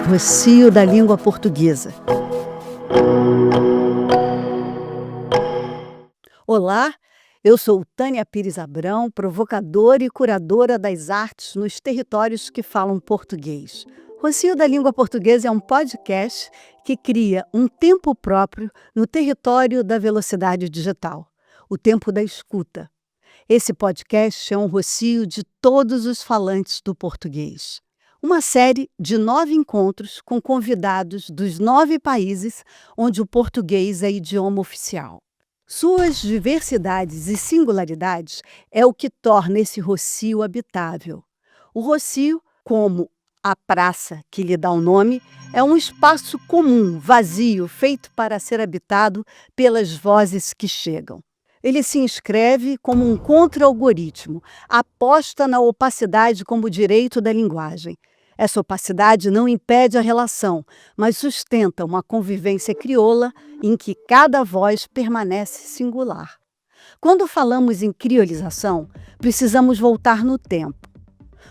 Rocio da língua portuguesa. Olá, eu sou Tânia Pires Abrão, provocadora e curadora das artes nos territórios que falam português. Rocio da língua portuguesa é um podcast que cria um tempo próprio no território da velocidade digital, o tempo da escuta. Esse podcast é um rocio de todos os falantes do português. Uma série de 9 encontros com convidados dos 9 países onde o português é idioma oficial. Suas diversidades e singularidades é o que torna esse rocio habitável. O rocio, como a praça que lhe dá o nome, é um espaço comum, vazio, feito para ser habitado pelas vozes que chegam. Ele se inscreve como um contra-algoritmo, aposta na opacidade como direito da linguagem. Essa opacidade não impede a relação, mas sustenta uma convivência crioula em que cada voz permanece singular. Quando falamos em criolização, precisamos voltar no tempo.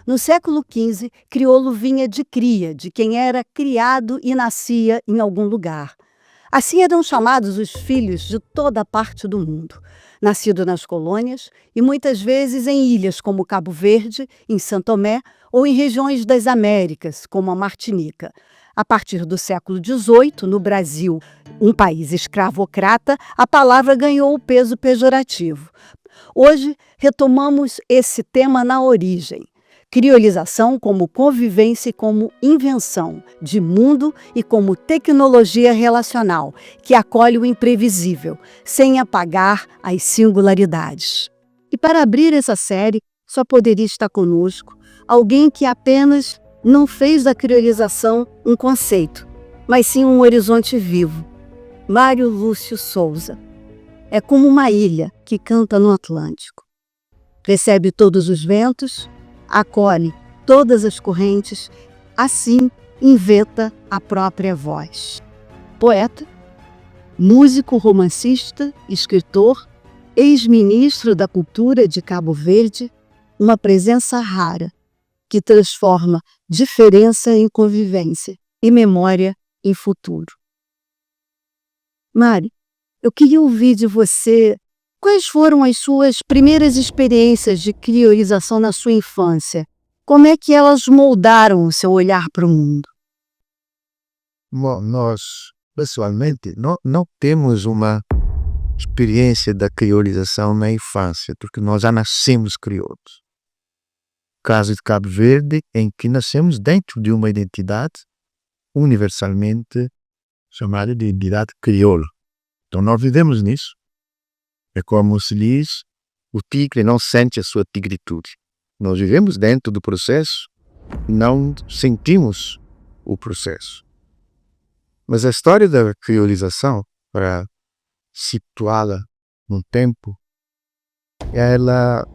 No século XV, crioulo vinha de cria, de quem era criado e nascia em algum lugar. Assim eram chamados os filhos de toda parte do mundo, nascido nas colônias e muitas vezes em ilhas como Cabo Verde, em São Tomé ou em regiões das Américas, como a Martinica. A partir do século XVIII, no Brasil, um país escravocrata, a palavra ganhou o peso pejorativo. Hoje, retomamos esse tema na origem. Criolização como convivência e como invenção de mundo e como tecnologia relacional, que acolhe o imprevisível, sem apagar as singularidades. E para abrir essa série, só poderia estar conosco alguém que apenas não fez da criolização um conceito, mas sim um horizonte vivo. Mário Lúcio Souza. É como uma ilha que canta no Atlântico. Recebe todos os ventos, acolhe todas as correntes, assim inventa a própria voz. Poeta, músico, romancista, escritor, ex-ministro da Cultura de Cabo Verde, uma presença rara que transforma diferença em convivência e memória em futuro. Mário, eu queria ouvir de você quais foram as suas primeiras experiências de criolização na sua infância? Como é que elas moldaram o seu olhar para o mundo? Bom, nós, pessoalmente, não temos uma experiência da criolização na infância, porque nós já nascemos crioulos. Caso de Cabo Verde, em que nascemos dentro de uma identidade universalmente chamada de identidade crioula. Então nós vivemos nisso. É como se diz, o tigre não sente a sua tigritude. Nós vivemos dentro do processo, não sentimos o processo. Mas a história da criolização, para situá-la no tempo, ela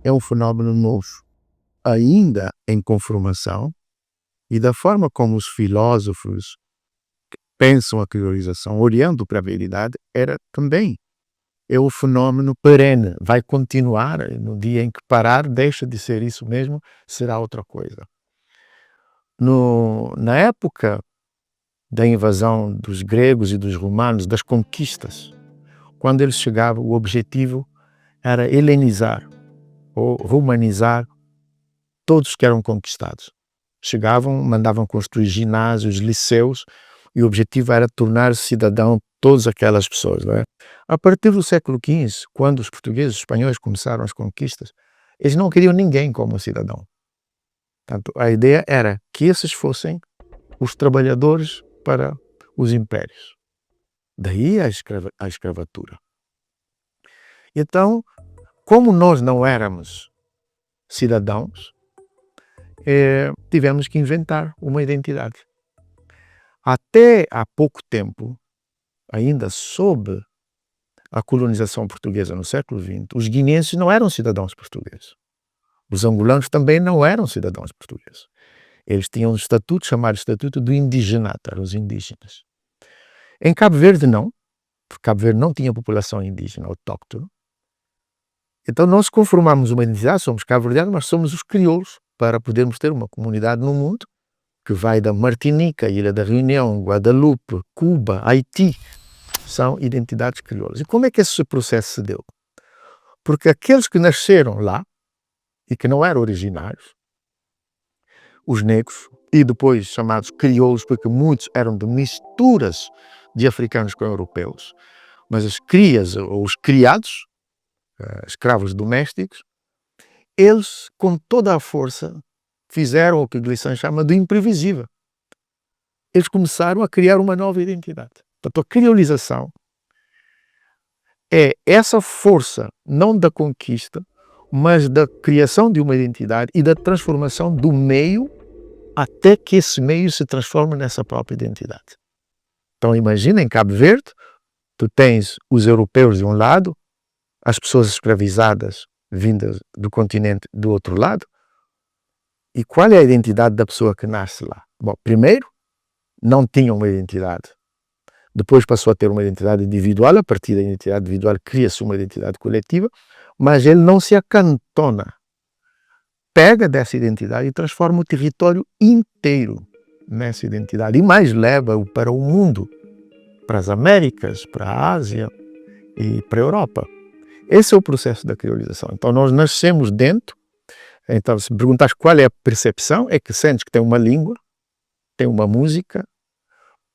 é um fenômeno novo, ainda em conformação, e da forma como os filósofos pensam a criolização, olhando para a realidade, era também o fenômeno perene, vai continuar, no dia em que parar, deixa de ser isso mesmo, será outra coisa. Na época da invasão dos gregos e dos romanos, das conquistas, quando eles chegavam, o objetivo era helenizar ou romanizar todos que eram conquistados. Chegavam, mandavam construir ginásios, liceus, e o objetivo era tornar cidadão todas aquelas pessoas. Não é? A partir do século XV, quando os portugueses e os espanhóis começaram as conquistas, eles não queriam ninguém como cidadão. Portanto, a ideia era que esses fossem os trabalhadores para os impérios. Daí a escravatura. Então, como nós não éramos cidadãos, tivemos que inventar uma identidade. Até há pouco tempo, ainda sob a colonização portuguesa no século XX, os guineenses não eram cidadãos portugueses. Os angolanos também não eram cidadãos portugueses. Eles tinham um estatuto chamado Estatuto do Indigenato, eram os indígenas. Em Cabo Verde não, porque Cabo Verde não tinha população indígena autóctone. Então nós conformamos uma identidade, somos cabo-verdianos, mas somos os crioulos, para podermos ter uma comunidade no mundo que vai da Martinica, Ilha da Reunião, Guadalupe, Cuba, Haiti, são identidades crioulas. E como é que esse processo se deu? Porque aqueles que nasceram lá e que não eram originários, os negros, e depois chamados crioulos, porque muitos eram de misturas de africanos com europeus, mas as crias ou os criados, escravos domésticos, eles, com toda a força, fizeram o que Glissant chama de imprevisível. Eles começaram a criar uma nova identidade. Portanto, a criolização é essa força, não da conquista, mas da criação de uma identidade e da transformação do meio até que esse meio se transforme nessa própria identidade. Então imagina, em Cabo Verde, tu tens os europeus de um lado, as pessoas escravizadas vindas do continente do outro lado, e qual é a identidade da pessoa que nasce lá? Bom, primeiro, não tinha uma identidade. Depois passou a ter uma identidade individual, a partir da identidade individual cria-se uma identidade coletiva, mas ele não se acantona. Pega dessa identidade e transforma o território inteiro nessa identidade e mais leva-o para o mundo, para as Américas, para a Ásia e para a Europa. Esse é o processo da criolização. Então nós nascemos dentro. Então se perguntas qual é a percepção, é que sentes que tem uma língua, tem uma música,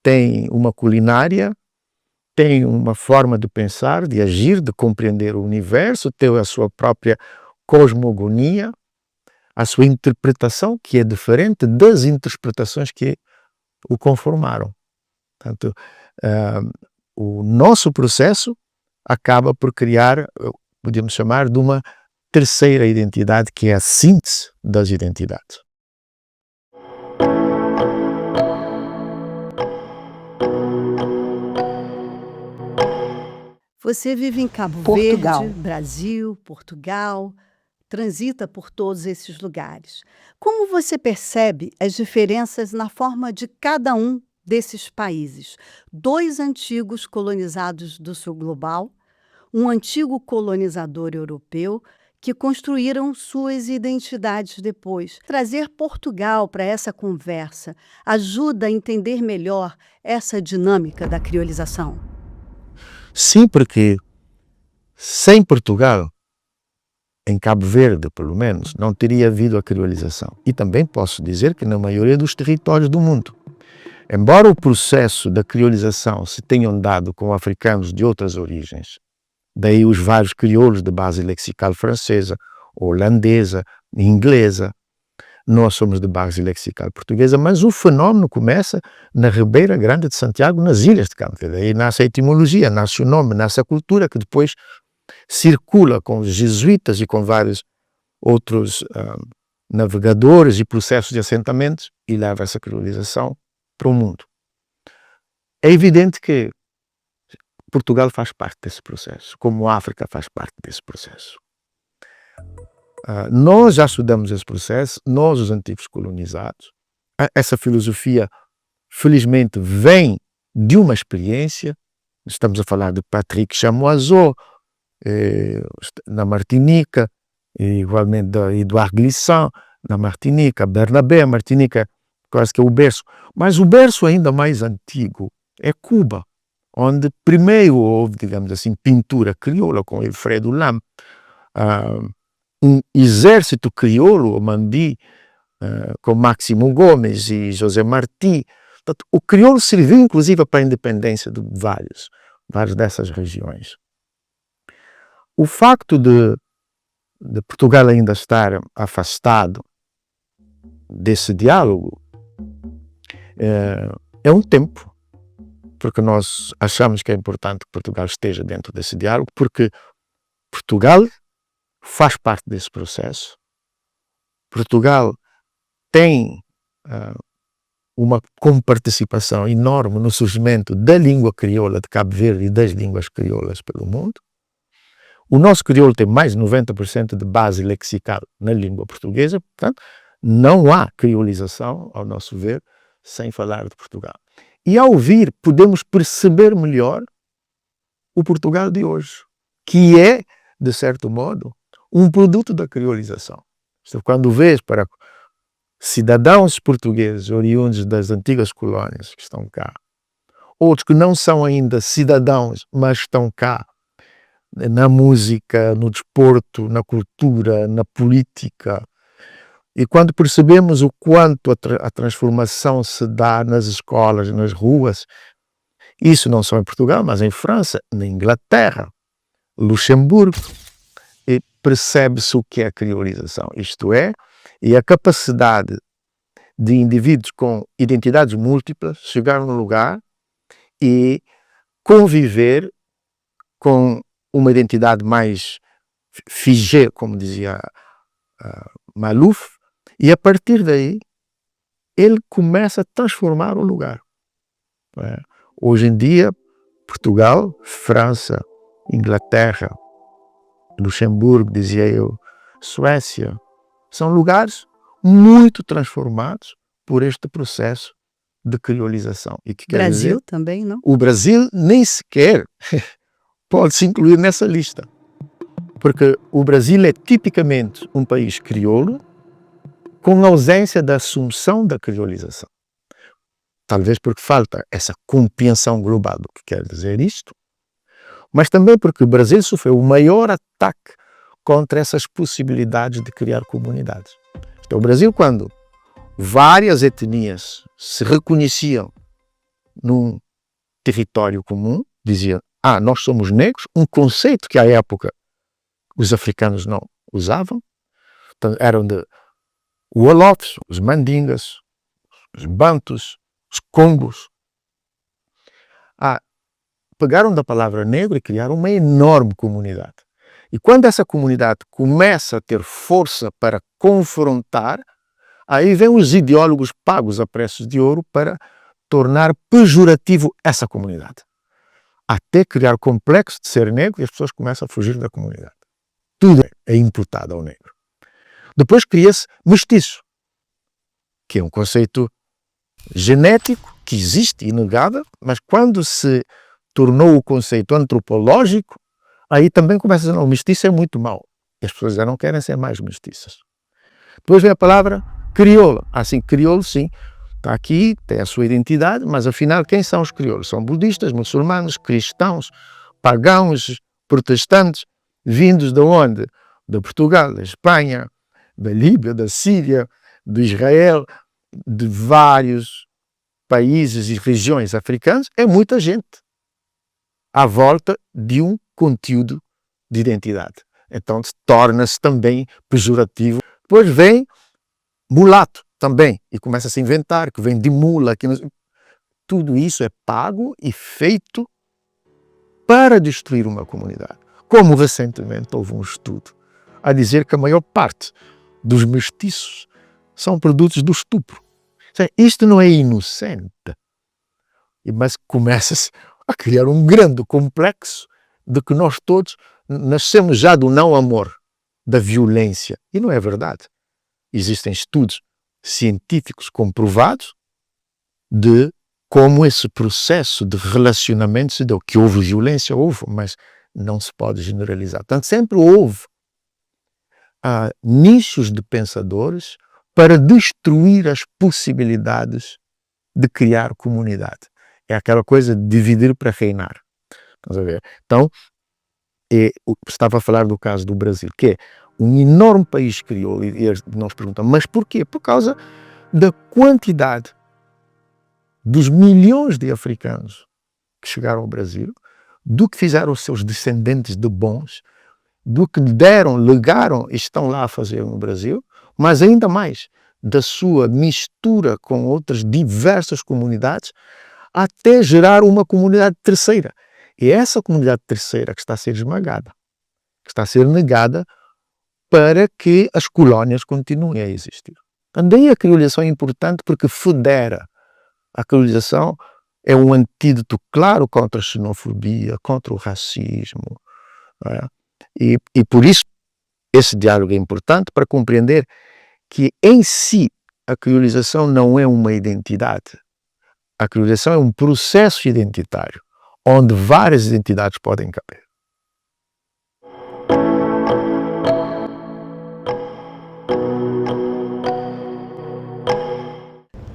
tem uma culinária, tem uma forma de pensar, de agir, de compreender o universo, tem a sua própria cosmogonia, a sua interpretação, que é diferente das interpretações que o conformaram. Portanto, o nosso processo acaba por criar, podemos chamar, de uma terceira identidade, que é a síntese das identidades. Você vive em Cabo Portugal. Verde, Brasil, Portugal, transita por todos esses lugares. Como você percebe as diferenças na forma de cada um desses países? 2 antigos colonizados do sul global, um antigo colonizador europeu, que construíram suas identidades depois. Trazer Portugal para essa conversa ajuda a entender melhor essa dinâmica da criolização. Sim, porque sem Portugal, em Cabo Verde, pelo menos, não teria havido a criolização. E também posso dizer que na maioria dos territórios do mundo. Embora o processo da criolização se tenha dado com africanos de outras origens, daí os vários crioulos de base lexical francesa, holandesa, inglesa, nós somos de base lexical portuguesa, mas o fenómeno começa na Ribeira Grande de Santiago, nas ilhas de Cabo Verde. Aí nasce a etimologia, nasce o nome, nasce a cultura, que depois circula com os jesuítas e com vários outros navegadores e processos de assentamentos e leva essa criolização para o mundo. É evidente que Portugal faz parte desse processo, como a África faz parte desse processo. Nós já estudamos esse processo, nós, os antigos colonizados. Essa filosofia, felizmente, vem de uma experiência. Estamos a falar de Patrick Chamoiseau, na Martinica, e igualmente de Edouard Glissant, na Martinica, Bernabé, a Martinica, quase que é o berço. Mas o berço ainda mais antigo é Cuba, onde primeiro houve, digamos assim, pintura crioula com Alfredo Lam, um exército crioulo, o Mandi, com Máximo Gomes e José Martí. Portanto, o crioulo serviu inclusive para a independência de várias dessas regiões. O facto de Portugal ainda estar afastado desse diálogo é um tempo, porque nós achamos que é importante que Portugal esteja dentro desse diálogo, porque Portugal faz parte desse processo. Portugal tem uma comparticipação enorme no surgimento da língua crioula de Cabo Verde e das línguas crioulas pelo mundo. O nosso crioulo tem mais de 90% de base lexical na língua portuguesa, portanto, não há criolização, ao nosso ver, sem falar de Portugal. E ao ouvir, podemos perceber melhor o Portugal de hoje, que é, de certo modo, um produto da criolização. Quando vês para cidadãos portugueses oriundos das antigas colônias que estão cá, outros que não são ainda cidadãos, mas estão cá, na música, no desporto, na cultura, na política. E quando percebemos o quanto a transformação se dá nas escolas, nas ruas, isso não só em Portugal, mas em França, na Inglaterra, Luxemburgo, e percebe-se o que é a criolização. Isto é, e a capacidade de indivíduos com identidades múltiplas chegar num lugar e conviver com uma identidade mais figée, como dizia Maluf, e a partir daí ele começa a transformar o lugar. Hoje em dia, Portugal, França, Inglaterra, Luxemburgo, dizia eu, Suécia, são lugares muito transformados por este processo de criolização. E que Brasil quer dizer, também, não? o Brasil nem sequer pode se incluir nessa lista. Porque o Brasil é tipicamente um país crioulo com ausência da assunção da criolização. Talvez porque falta essa compreensão global do que quer dizer isto, mas também porque o Brasil sofreu o maior ataque contra essas possibilidades de criar comunidades. Então, o Brasil, quando várias etnias se reconheciam num território comum, diziam, nós somos negros, um conceito que à época os africanos não usavam, então, eram de Wolofs, os Mandingas, os Bantus, os Congos. Pegaram da palavra negro e criaram uma enorme comunidade. E quando essa comunidade começa a ter força para confrontar, aí vêm os ideólogos pagos a preços de ouro para tornar pejorativo essa comunidade. Até criar complexo de ser negro e as pessoas começam a fugir da comunidade. Tudo é imputado ao negro. Depois cria-se mestiço, que é um conceito genético que existe, inegável, mas quando se tornou o conceito antropológico, aí também começa a dizer, não, o mestiço é muito mau. E as pessoas já não querem ser mais mestiças. Depois vem a palavra crioula. Assim, crioulo, sim, está aqui, tem a sua identidade, mas afinal quem são os crioulos? São budistas, muçulmanos, cristãos, pagãos, protestantes, vindos de onde? De Portugal, da Espanha, da Líbia, da Síria, de Israel, de vários países e regiões africanas. É muita gente à volta de um conteúdo de identidade. Então torna-se também pejorativo. Depois vem mulato também, e começa a se inventar, que vem de mula. Tudo isso é pago e feito para destruir uma comunidade. Como recentemente houve um estudo a dizer que a maior parte dos mestiços são produtos do estupro. Isto não é inocente, mas começa-se a criar um grande complexo de que nós todos nascemos já do não amor, da violência. E não é verdade. Existem estudos científicos comprovados de como esse processo de relacionamento se deu. Que houve violência, houve, mas não se pode generalizar. Portanto, sempre houve nichos de pensadores para destruir as possibilidades de criar comunidade. É aquela coisa de dividir para reinar. Estás a ver? Então, estava a falar do caso do Brasil, que é um enorme país crioulo, e nós perguntamos, mas porquê? Por causa da quantidade dos milhões de africanos que chegaram ao Brasil, do que fizeram os seus descendentes de bons, do que deram, legaram e estão lá a fazer no Brasil, mas ainda mais da sua mistura com outras diversas comunidades, até gerar uma comunidade terceira. E essa comunidade terceira que está a ser esmagada, que está a ser negada para que as colónias continuem a existir. Também a criolização é importante porque federa. A criolização é um antídoto claro contra a xenofobia, contra o racismo. Não é? E por isso esse diálogo é importante para compreender que em si a criolização não é uma identidade. A criolização é um processo identitário, onde várias identidades podem caber.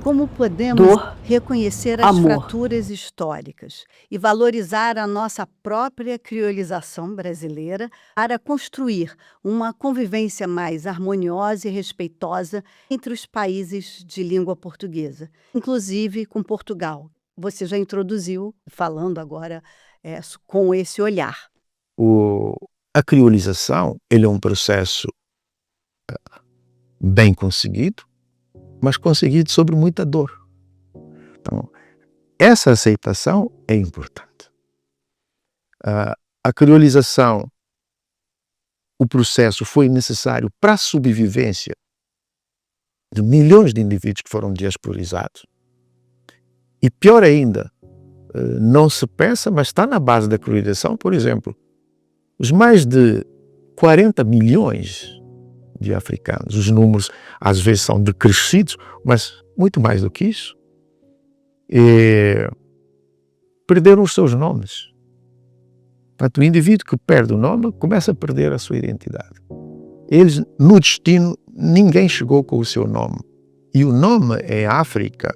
Como podemos dor, reconhecer as amor. fraturas históricas e valorizar a nossa própria criolização brasileira para construir uma convivência mais harmoniosa e respeitosa entre os países de língua portuguesa, inclusive com Portugal? Você já introduziu, falando agora com esse olhar. A criolização, ele é um processo bem conseguido, mas conseguido sobre muita dor. Então, essa aceitação é importante. A criolização, o processo foi necessário para a sobrevivência de milhões de indivíduos que foram diasporizados. E pior ainda, não se pensa, mas está na base da criolização, por exemplo, os mais de 40 milhões de africanos. Os números às vezes são decrescidos, mas muito mais do que isso. Perderam os seus nomes. Portanto, o indivíduo que perde o nome começa a perder a sua identidade. Eles, no destino, ninguém chegou com o seu nome. E o nome em África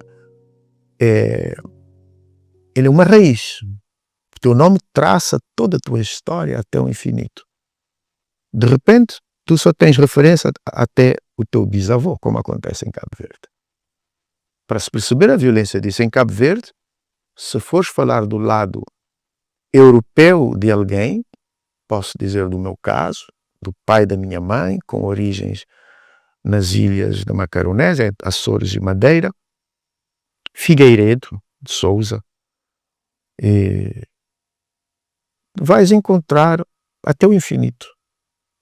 ele é uma raiz. O teu nome traça toda a tua história até o infinito. De repente, tu só tens referência até o teu bisavô, como acontece em Cabo Verde. Para se perceber a violência disso em Cabo Verde, se fores falar do lado europeu de alguém, posso dizer do meu caso, do pai da minha mãe, com origens nas ilhas da Macaronésia, Açores e Madeira, Figueiredo de Sousa, vais encontrar até o infinito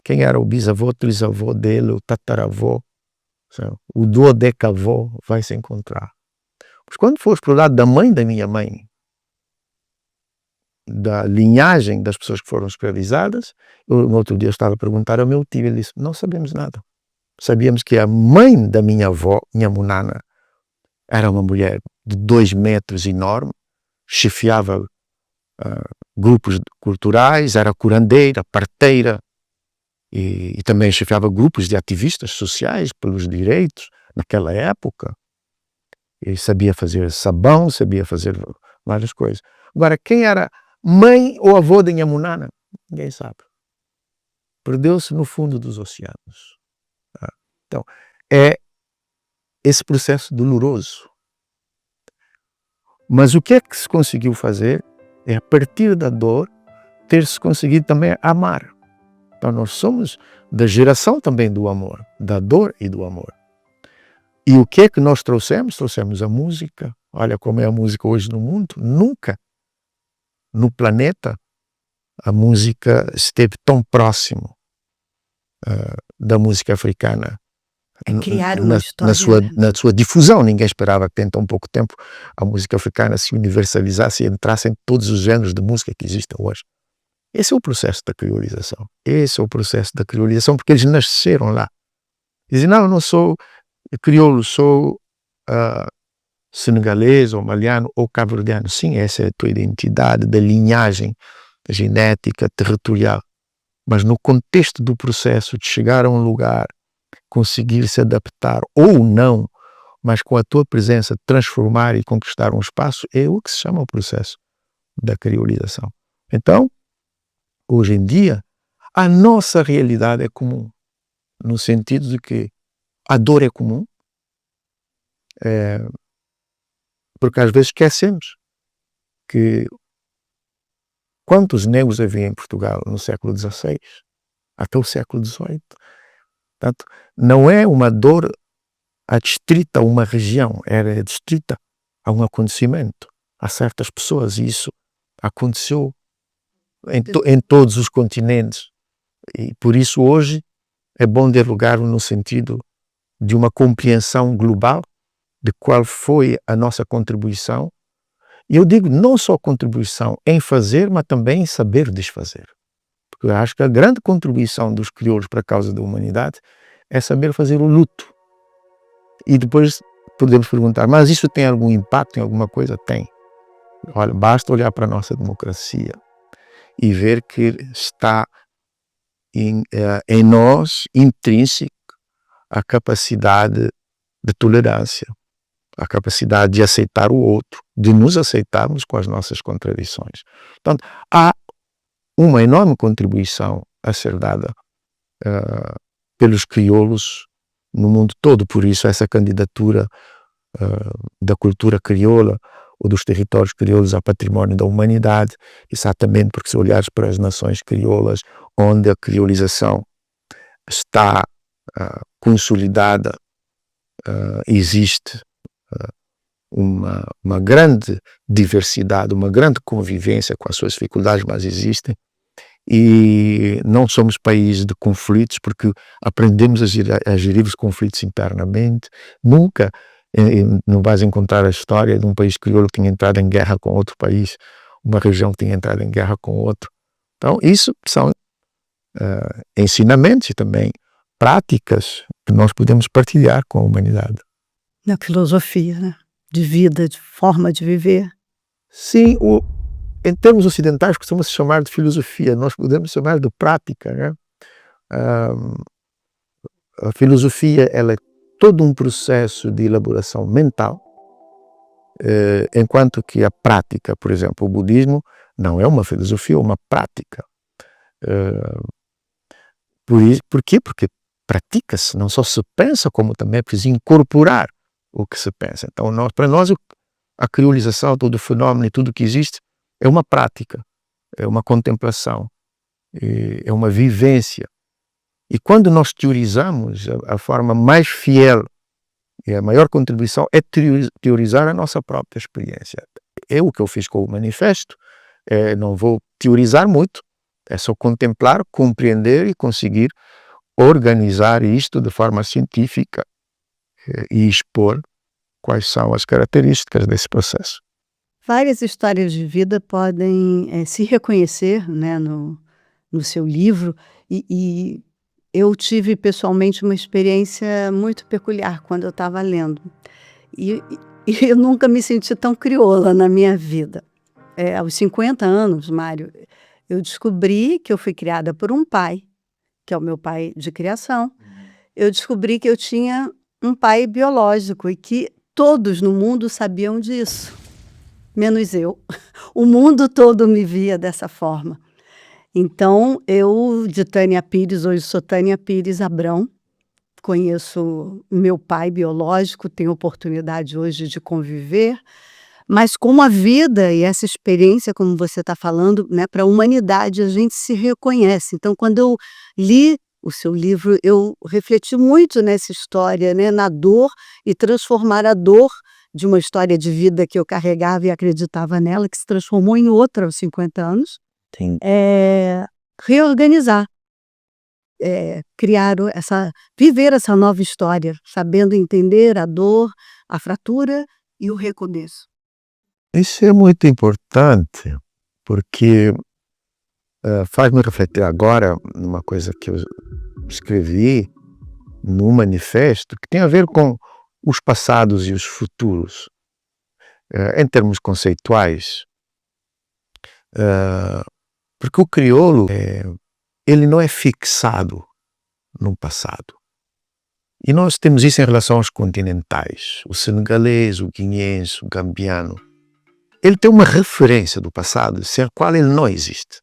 quem era o bisavô, o trisavô dele, o tataravô, o duodecavô, vai se encontrar. Mas quando fores para o lado da mãe da minha mãe, da linhagem das pessoas que foram escravizadas, no outro dia eu estava a perguntar ao meu tio, ele disse, não sabemos nada. Sabíamos que a mãe da minha avó, minha munana, era uma mulher de 2 metros enorme, chefiava grupos culturais, era curandeira, parteira, e também chefiava grupos de ativistas sociais pelos direitos naquela época. E sabia fazer sabão, sabia fazer várias coisas. Agora, quem era mãe ou avô da Nhamunana? Ninguém sabe. Perdeu-se no fundo dos oceanos. Então, é esse processo doloroso. Mas o que é que se conseguiu fazer? É, a partir da dor, ter-se conseguido também amar. Então, nós somos da geração também do amor, da dor e do amor. E o que é que nós trouxemos? Trouxemos a música. Olha como é a música hoje no mundo. Nunca no planeta a música esteve tão próximo da música africana. Criar uma história. Na sua difusão. Ninguém esperava que em tão pouco tempo a música africana se universalizasse e entrasse em todos os géneros de música que existem hoje. Esse é o processo da criolização. Esse é o processo da criolização, porque eles nasceram lá. Dizem, não, eu não sou crioulo, sou senegalês, ou maliano, ou cabo-verdiano. Sim, essa é a tua identidade, da linhagem genética, territorial. Mas no contexto do processo de chegar a um lugar, conseguir se adaptar ou não, mas com a tua presença transformar e conquistar um espaço, é o que se chama o processo da criolização. Então, hoje em dia, a nossa realidade é comum, no sentido de que a dor é comum, porque às vezes esquecemos que quantos negros havia em Portugal no século XVI até o século XVIII. Portanto, não é uma dor adstrita a uma região, era adstrita a um acontecimento, a certas pessoas, e isso aconteceu em todos os continentes. E por isso hoje é bom dialogar no sentido de uma compreensão global de qual foi a nossa contribuição. E eu digo não só contribuição em fazer, mas também em saber desfazer. Porque eu acho que a grande contribuição dos crioulos para a causa da humanidade é saber fazer o luto. E depois podemos perguntar, mas isso tem algum impacto em alguma coisa? Tem. Olha, basta olhar para a nossa democracia e ver que está em nós intrínseco a capacidade de tolerância, a capacidade de aceitar o outro, de nos aceitarmos com as nossas contradições. Portanto, há uma enorme contribuição a ser dada pelos crioulos no mundo todo. Por isso essa candidatura da cultura crioula ou dos territórios crioulos a património da humanidade, exatamente porque se olhares para as nações crioulas onde a criolização está consolidada, existe uma grande diversidade, uma grande convivência com as suas dificuldades, mas existem. E não somos país de conflitos, porque aprendemos a gerir os conflitos internamente. Nunca não vais encontrar a história de um país crioulo que tinha entrado em guerra com outro país, uma região que tinha entrado em guerra com outro. Então isso são ensinamentos e também práticas que nós podemos partilhar com a humanidade. Na filosofia, né? De vida, de forma de viver. Sim, em termos ocidentais costuma se chamar de filosofia, nós podemos chamar de prática, né? A filosofia, ela é todo um processo de elaboração mental, enquanto que a prática, por exemplo, o budismo, não é uma filosofia, é uma prática. Por quê? Porque pratica-se, não só se pensa, como também é preciso incorporar o que se pensa. Então, para nós, a criolização, todo o fenómeno e tudo que existe, é uma prática, é uma contemplação, é uma vivência. E quando nós teorizamos, a forma mais fiel e a maior contribuição é teorizar a nossa própria experiência. É o que eu fiz com o manifesto, não vou teorizar muito, é só contemplar, compreender e conseguir organizar isto de forma científica e expor quais são as características desse processo. Várias histórias de vida podem se reconhecer, né, no seu livro, e eu tive pessoalmente uma experiência muito peculiar quando eu estava lendo. E eu nunca me senti tão crioula na minha vida. Aos 50 anos, Mário, eu descobri que eu fui criada por um pai, que é o meu pai de criação. Eu descobri que eu tinha um pai biológico e que todos no mundo sabiam disso, menos eu. O mundo todo me via dessa forma. Então, eu, de Tânia Pires, hoje sou Tânia Pires Abrão, conheço meu pai biológico, tenho oportunidade hoje de conviver, mas com a vida e essa experiência, como você está falando, né, para a humanidade, a gente se reconhece. Então, quando eu li o seu livro, eu refleti muito nessa história, né, na dor, e transformar a dor de uma história de vida que eu carregava e acreditava nela, que se transformou em outra aos 50 anos, Sim. Reorganizar, viver essa nova história, sabendo entender a dor, a fratura e o recomeço. Isso é muito importante, porque faz-me refletir agora numa coisa que eu escrevi no manifesto, que tem a ver com os passados e os futuros. Em termos conceituais, porque o crioulo, ele não é fixado no passado. E nós temos isso em relação aos continentais. O senegalês, o guineense, o gambiano. Ele tem uma referência do passado, sem a qual ele não existe.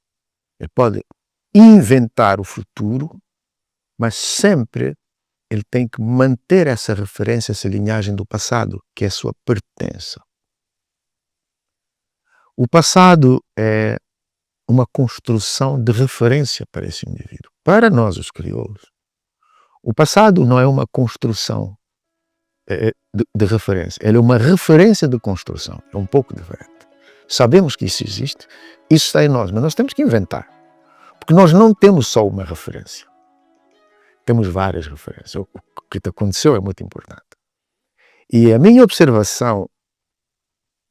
Ele pode inventar o futuro, mas sempre ele tem que manter essa referência, essa linhagem do passado, que é a sua pertença. O passado é uma construção de referência para esse indivíduo. Para nós, os crioulos, o passado não é uma construção de referência, ele é uma referência de construção, é um pouco diferente. Sabemos que isso existe, isso está em nós, mas nós temos que inventar, porque nós não temos só uma referência, temos várias referências. O que te aconteceu é muito importante. E a minha observação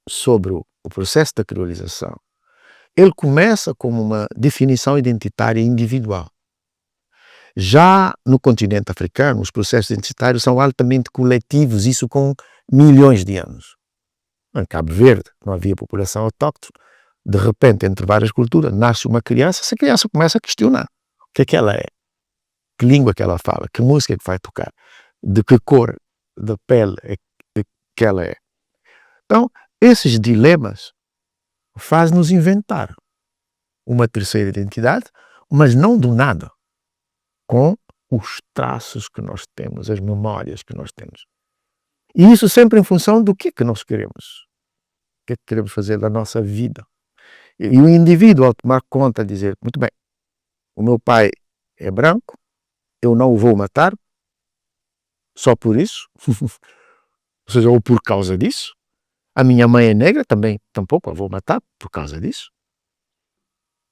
sobre o processo da criolização, ele começa como uma definição identitária individual. Já no continente africano, os processos identitários são altamente coletivos, isso com milhões de anos. Em Cabo Verde não havia população autóctone, de repente, entre várias culturas, nasce uma criança, essa criança começa a questionar o que ela é, que língua que ela fala, que música que vai tocar, de que cor da pele que ela é. Então, esses dilemas fazem-nos inventar uma terceira identidade, mas não do nada, com os traços que nós temos, as memórias que nós temos. E isso sempre em função do que nós queremos. O que queremos fazer da nossa vida. E o indivíduo, ao tomar conta, dizer, muito bem, o meu pai é branco, eu não o vou matar, só por isso, ou seja, ou por causa disso. A minha mãe é negra, também, tampouco a vou matar por causa disso.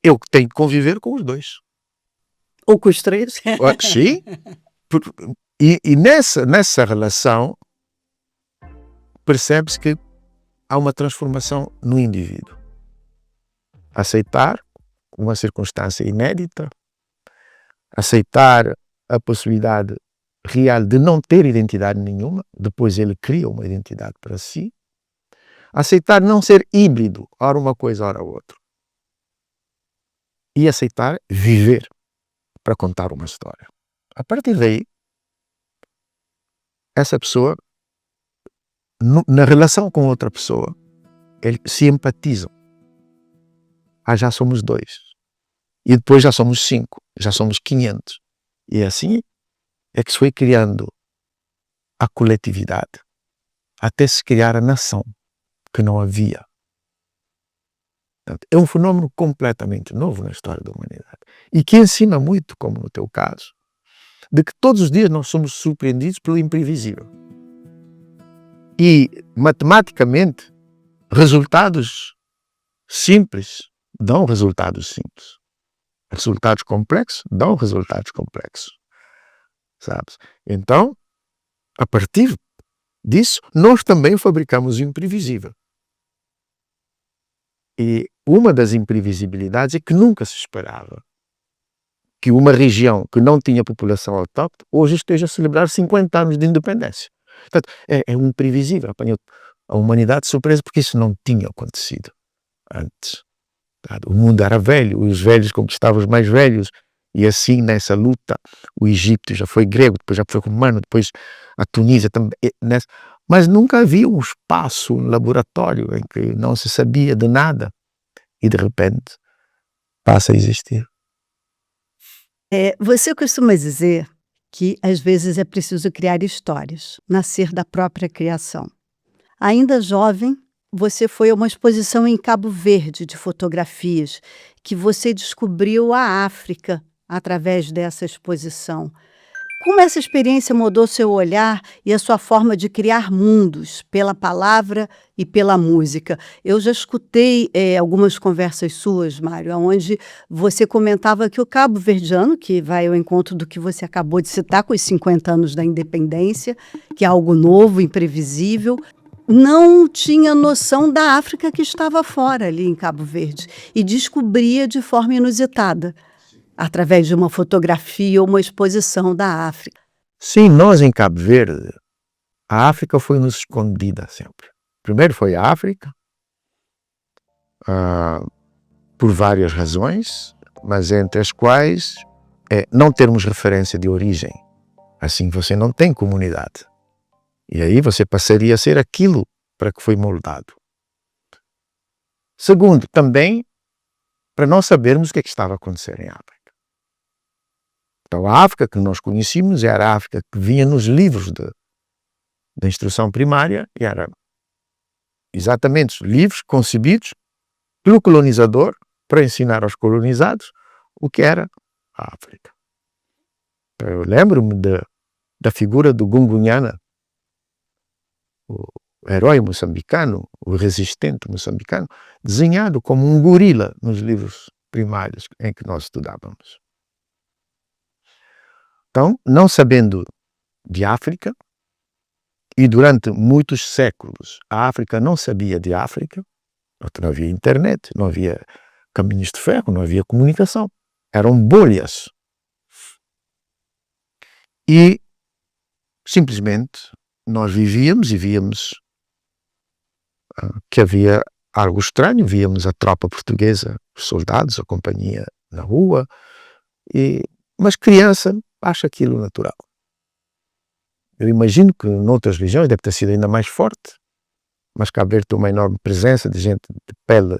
Eu tenho que conviver com os dois. Ou com os três. Sim. E nessa relação percebe-se que há uma transformação no indivíduo. Aceitar uma circunstância inédita, aceitar a possibilidade real de não ter identidade nenhuma, depois ele cria uma identidade para si, aceitar não ser híbrido, ora uma coisa, ora outra, e aceitar viver para contar uma história. A partir daí, essa pessoa, na relação com outra pessoa, eles se empatizam. Já somos 2. E depois já somos 5, já somos 500. E assim é que se foi criando a coletividade, até se criar a nação, que não havia. Portanto, é um fenómeno completamente novo na história da humanidade. E que ensina muito, como no teu caso, de que todos os dias nós somos surpreendidos pelo imprevisível. E, matematicamente, resultados simples dão resultados simples. Resultados complexos dão resultados complexos. Sabes? Então, a partir disso, nós também fabricamos o imprevisível. E uma das imprevisibilidades é que nunca se esperava que uma região que não tinha população autóctone hoje esteja a celebrar 50 anos de independência. Portanto, é um imprevisível. Apanhou a humanidade de surpresa porque isso não tinha acontecido antes. O mundo era velho, os velhos conquistavam os mais velhos, e assim nessa luta o Egito já foi grego, depois já foi romano, depois a Tunísia também, mas nunca havia um espaço, um laboratório em que não se sabia de nada e de repente passa a existir. Você costuma dizer que às vezes é preciso criar histórias, nascer da própria criação. Ainda jovem, você foi a uma exposição em Cabo Verde de fotografias, que você descobriu a África através dessa exposição. Como essa experiência mudou seu olhar e a sua forma de criar mundos pela palavra e pela música? Eu já escutei algumas conversas suas, Mário, onde você comentava que o cabo-verdiano, que vai ao encontro do que você acabou de citar, com os 50 anos da independência, que é algo novo, imprevisível, não tinha noção da África que estava fora ali em Cabo Verde e descobria de forma inusitada, através de uma fotografia ou uma exposição da África. Sim, nós em Cabo Verde, a África foi-nos escondida sempre. Primeiro foi a África, por várias razões, mas entre as quais não termos referência de origem. Assim você não tem comunidade. E aí você passaria a ser aquilo para que foi moldado. Segundo, também para nós sabermos o que estava a acontecer em África. Então a África que nós conhecíamos era a África que vinha nos livros de instrução primária e era exatamente os livros concebidos pelo colonizador para ensinar aos colonizados o que era a África. Eu lembro-me da figura do Gungunhana, o herói moçambicano, o resistente moçambicano, desenhado como um gorila nos livros primários em que nós estudávamos. Então, não sabendo de África, e durante muitos séculos a África não sabia de África, não havia internet, não havia caminhos de ferro, não havia comunicação, eram bolhas. E simplesmente nós vivíamos e víamos que havia algo estranho, víamos a tropa portuguesa, os soldados, a companhia na rua, mas criança acha aquilo natural. Eu imagino que noutras regiões deve ter sido ainda mais forte, mas Cabo Verde tem uma enorme presença de gente de pele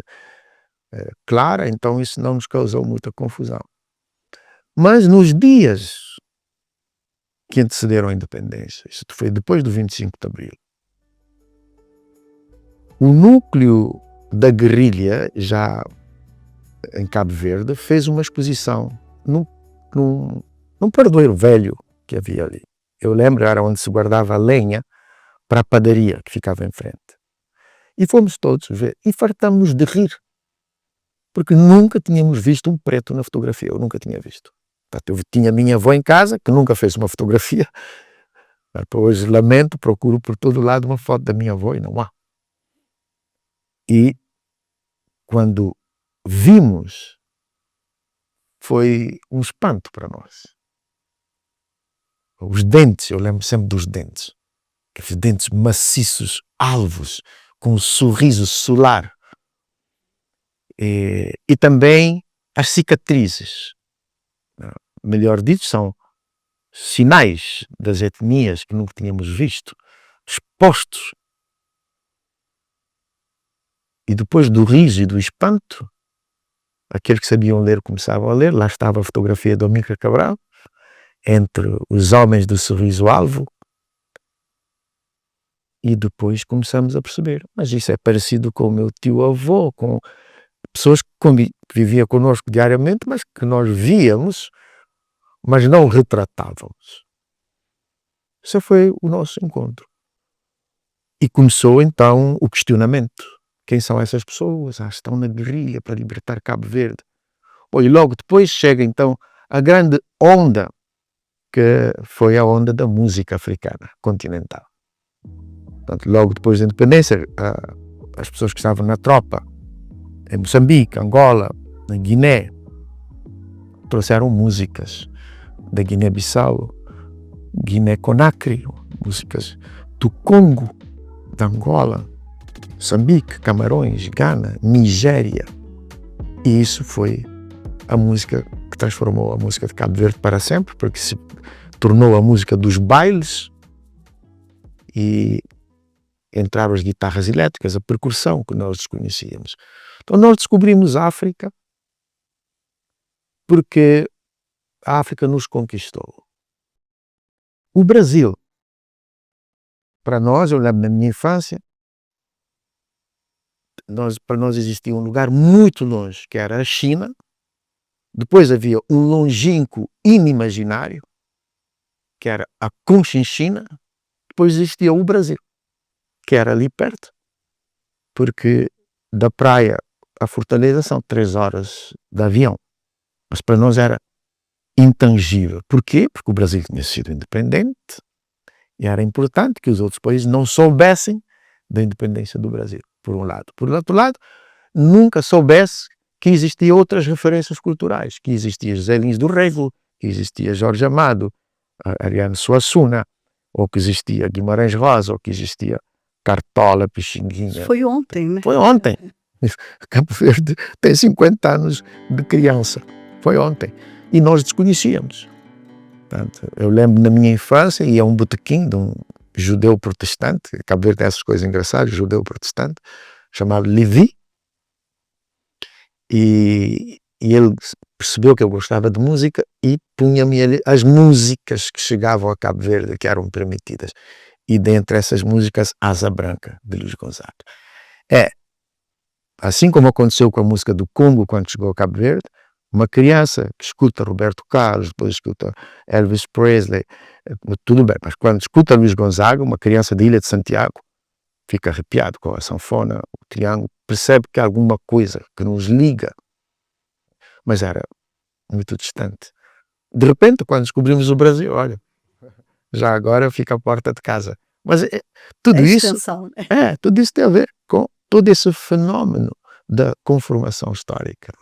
clara, então isso não nos causou muita confusão. Mas nos dias que antecederam a independência, isso foi depois do 25 de Abril, o núcleo da guerrilha, já em Cabo Verde, fez uma exposição num paredoeiro velho que havia ali. Eu lembro, era onde se guardava a lenha para a padaria que ficava em frente. E fomos todos ver e fartámos-nos de rir, porque nunca tínhamos visto um preto na fotografia, eu nunca tinha visto. Portanto, eu tinha a minha avó em casa, que nunca fez uma fotografia. Hoje lamento, procuro por todo lado uma foto da minha avó e não há. E quando vimos, foi um espanto para nós. Os dentes, eu lembro sempre dos dentes. Aqueles dentes maciços, alvos, com um sorriso solar. E também as cicatrizes. Melhor dito, são sinais das etnias que nunca tínhamos visto, expostos. E depois do riso e do espanto, aqueles que sabiam ler começavam a ler. Lá estava a fotografia de Amílcar Cabral, entre os homens do sorriso alvo. E depois começamos a perceber, mas isso é parecido com o meu tio-avô, com pessoas que viviam connosco diariamente, mas que nós víamos, mas não retratávamos. Esse foi o nosso encontro. E começou então o questionamento. Quem são essas pessoas? Estão na guerrilha para libertar Cabo Verde. E logo depois chega então a grande onda, que foi a onda da música africana continental. Portanto, logo depois da independência, as pessoas que estavam na tropa, em Moçambique, Angola, na Guiné, trouxeram músicas da Guiné-Bissau, Guiné-Conakry, músicas do Congo, da Angola, Moçambique, Camarões, Gana, Nigéria. E isso foi a música que transformou a música de Cabo Verde para sempre, porque se tornou a música dos bailes e entraram as guitarras elétricas, a percussão que nós desconhecíamos. Então nós descobrimos a África porque a África nos conquistou. O Brasil, para nós, eu lembro na minha infância, para nós existia um lugar muito longe, que era a China. Depois havia um longínquo inimaginário, que era a Conchinchina. Depois existia o Brasil, que era ali perto, porque da praia à Fortaleza são 3 horas de avião. Mas para nós era intangível. Porquê? Porque o Brasil tinha sido independente e era importante que os outros países não soubessem da independência do Brasil, por um lado. Por outro lado, nunca soubesse que existiam outras referências culturais, que existia José Lins do Rego, que existia Jorge Amado, Ariano Suassuna, ou que existia Guimarães Rosa, ou que existia Cartola, Pixinguinha. Foi ontem, né? Foi ontem. Cabo Verde tem 50 anos de criança. Foi ontem. E nós desconhecíamos. Portanto, eu lembro na minha infância, ia a um botequim de um judeu protestante, Cabo Verde tem essas coisas engraçadas, judeu protestante, chamado Levi, e ele percebeu que eu gostava de música e punha-me as músicas que chegavam a Cabo Verde, que eram permitidas. E dentre essas músicas, Asa Branca, de Luís Gonzaga. Assim como aconteceu com a música do Congo quando chegou a Cabo Verde, uma criança que escuta Roberto Carlos, depois escuta Elvis Presley, tudo bem, mas quando escuta Luís Gonzaga, uma criança da Ilha de Santiago, fica arrepiado com a sanfona, o triângulo, percebe que há alguma coisa que nos liga, mas era muito distante. De repente, quando descobrimos o Brasil, olha, já agora fica à porta de casa. Mas tudo isso, né? tudo isso tem a ver com todo esse fenómeno da conformação histórica.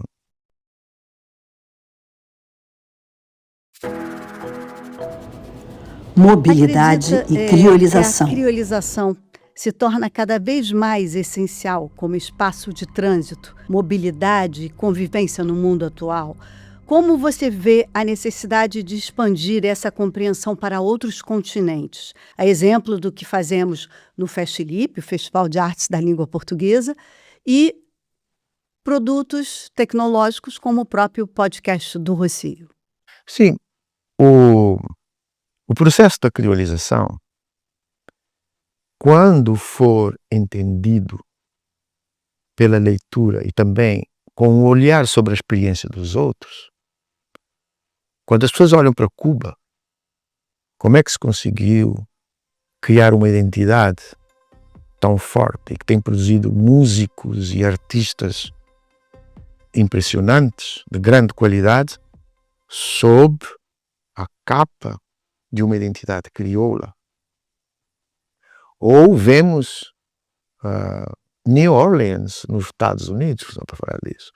Mobilidade e criolização. A criolização se torna cada vez mais essencial como espaço de trânsito, mobilidade e convivência no mundo atual, Como você vê a necessidade de expandir essa compreensão para outros continentes? A exemplo do que fazemos no FEST-LIP, o Festival de Artes da Língua Portuguesa, e produtos tecnológicos como o próprio podcast do Rocio. Sim, o processo da criolização, quando for entendido pela leitura e também com um olhar sobre a experiência dos outros, quando as pessoas olham para Cuba, como é que se conseguiu criar uma identidade tão forte e que tem produzido músicos e artistas impressionantes, de grande qualidade, sob a capa de uma identidade crioula. Ou vemos New Orleans, nos Estados Unidos, só para falar disso,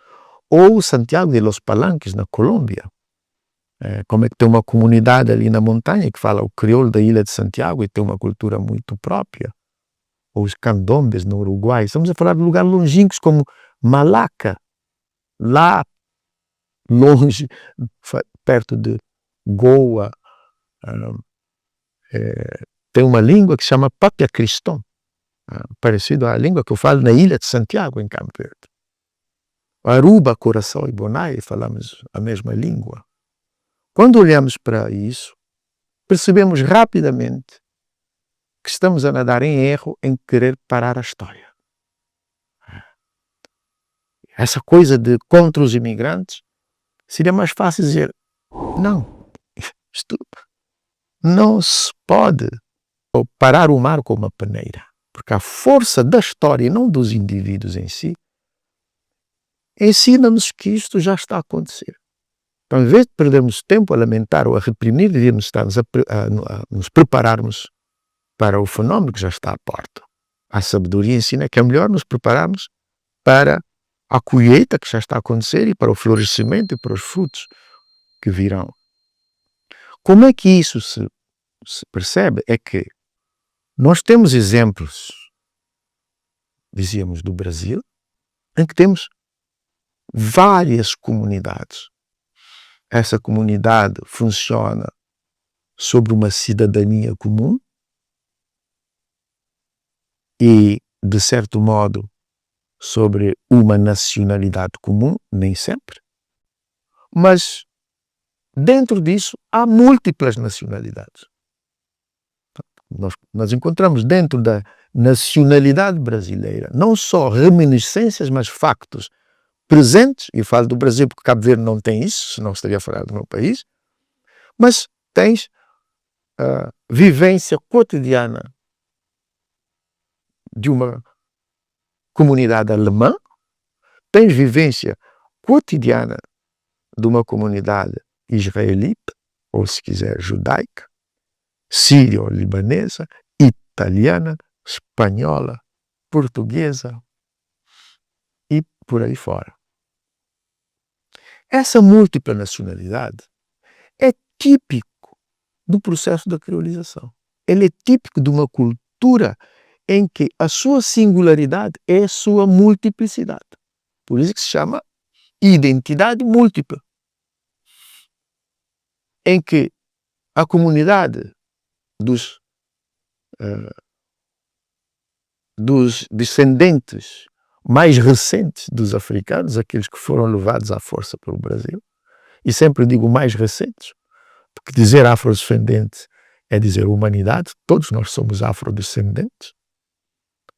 ou Santiago de los Palanques, na Colômbia. Como é que tem uma comunidade ali na montanha que fala o crioulo da ilha de Santiago e tem uma cultura muito própria. Ou os candombes no Uruguai. Estamos a falar de lugares longínquos como Malaca, lá longe, perto de Goa. Tem uma língua que se chama Papia Cristão, parecido à língua que eu falo na ilha de Santiago, em Cabo Verde. Aruba, Curaçao e Bonaire falamos a mesma língua. Quando olhamos para isso, percebemos rapidamente que estamos a nadar em erro em querer parar a história. Essa coisa de contra os imigrantes, seria mais fácil dizer, não, isto não se pode parar o mar com uma peneira, porque a força da história e não dos indivíduos em si, ensina-nos que isto já está a acontecer. Então, em vez de perdermos tempo a lamentar ou a reprimir, devíamos estar a nos prepararmos para o fenómeno que já está à porta. A sabedoria ensina que é melhor nos prepararmos para a colheita que já está a acontecer e para o florescimento e para os frutos que virão. Como é que isso se percebe? É que nós temos exemplos, dizíamos, do Brasil, em que temos várias comunidades. Essa comunidade funciona sobre uma cidadania comum e, de certo modo, sobre uma nacionalidade comum, nem sempre, mas dentro disso há múltiplas nacionalidades. Nós encontramos dentro da nacionalidade brasileira não só reminiscências, mas factos presentes, e falo do Brasil porque Cabo Verde não tem isso, senão estaria a falar do meu país, mas tens a vivência cotidiana de uma comunidade alemã, tens vivência cotidiana de uma comunidade israelita, ou se quiser judaica, sírio-libanesa, italiana, espanhola, portuguesa e por aí fora. Essa múltipla nacionalidade é típico do processo da criolização. Ele é típico de uma cultura em que a sua singularidade é a sua multiplicidade. Por isso que se chama identidade múltipla. Em que a comunidade dos descendentes mais recentes dos africanos, aqueles que foram levados à força pelo Brasil, e sempre digo mais recentes, porque dizer afrodescendente é dizer humanidade, todos nós somos afrodescendentes,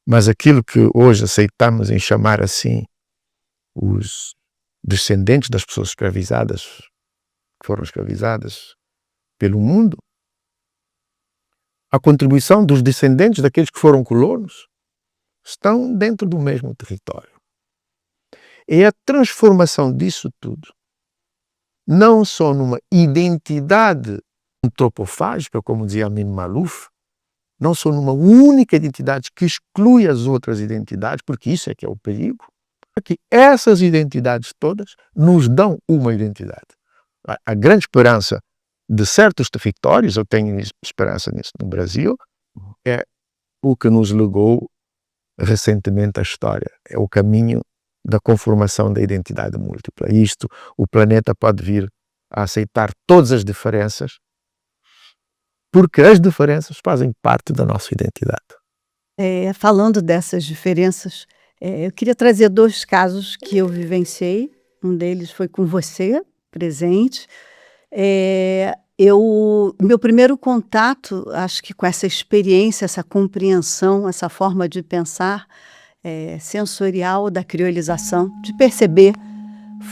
mas aquilo que hoje aceitamos em chamar assim os descendentes das pessoas escravizadas, que foram escravizadas pelo mundo, a contribuição dos descendentes daqueles que foram colonos estão dentro do mesmo território. E a transformação disso tudo, não só numa identidade antropofágica, como dizia Amin Maalouf, não só numa única identidade que exclui as outras identidades, porque isso é que é o perigo, é que essas identidades todas nos dão uma identidade. A grande esperança de certos territórios, eu tenho esperança nisso no Brasil, é o que nos legou recentemente a história, é o caminho da conformação da identidade múltipla. Isto, o planeta pode vir a aceitar todas as diferenças, porque as diferenças fazem parte da nossa identidade. Falando dessas diferenças, eu queria trazer 2 casos que eu vivenciei. Um deles foi com você, presente. Meu primeiro contato, acho que com essa experiência, essa compreensão, essa forma de pensar, sensorial da criolização, de perceber,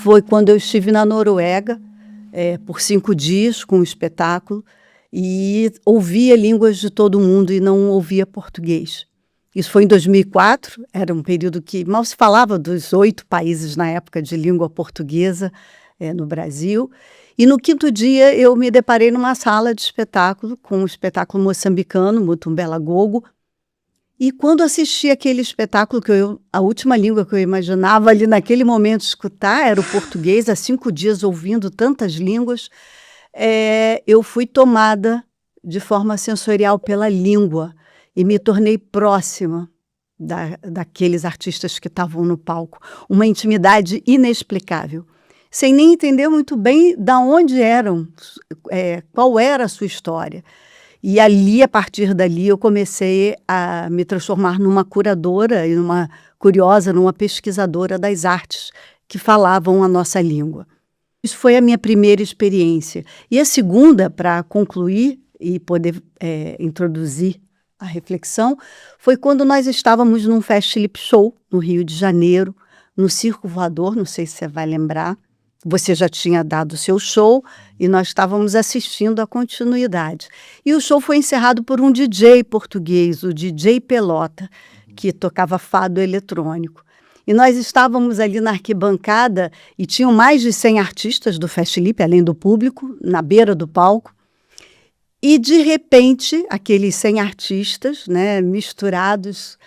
foi quando eu estive na Noruega, por 5 dias com um espetáculo e ouvia línguas de todo mundo e não ouvia português. Isso foi em 2004, era um período que mal se falava dos 8 países na época de língua portuguesa, no Brasil. E no 5º dia eu me deparei numa sala de espetáculo com um espetáculo moçambicano, Mutumbela Gogo. E quando assisti aquele espetáculo, a última língua que eu imaginava ali naquele momento escutar era o português, há 5 dias ouvindo tantas línguas, eu fui tomada de forma sensorial pela língua e me tornei próxima daqueles artistas que estavam no palco. Uma intimidade inexplicável, sem nem entender muito bem de onde eram, qual era a sua história. E ali, a partir dali, eu comecei a me transformar numa curadora e numa curiosa, numa pesquisadora das artes que falavam a nossa língua. Isso foi a minha primeira experiência. E a segunda, para concluir e poder introduzir a reflexão, foi quando nós estávamos num Fest-Lip Show, no Rio de Janeiro, no Circo Voador, não sei se você vai lembrar. Você já tinha dado o seu show e nós estávamos assistindo a continuidade. E o show foi encerrado por um DJ português, o DJ Pelota, que tocava fado eletrônico. E nós estávamos ali na arquibancada e tinham mais de 100 artistas do Fest-Lip, além do público, na beira do palco. E, de repente, aqueles 100 artistas, né, misturados,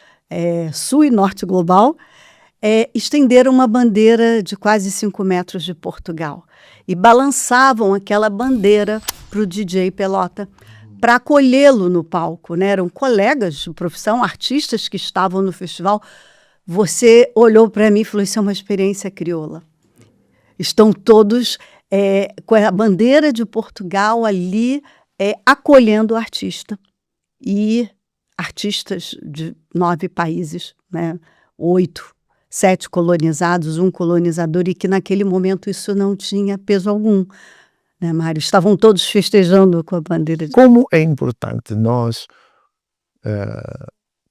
sul e norte global, estenderam uma bandeira de quase 5 metros de Portugal e balançavam aquela bandeira para o DJ Pelota, para acolhê-lo no palco, né? Eram colegas de profissão, artistas que estavam no festival. Você olhou para mim e falou: isso é uma experiência crioula. Estão todos com a bandeira de Portugal ali, acolhendo o artista. E artistas de 9 países, né? 8, 7 colonizados, 1 colonizador, e que naquele momento isso não tinha peso algum, né, Mário? Estavam todos festejando com a bandeira. Como é importante nós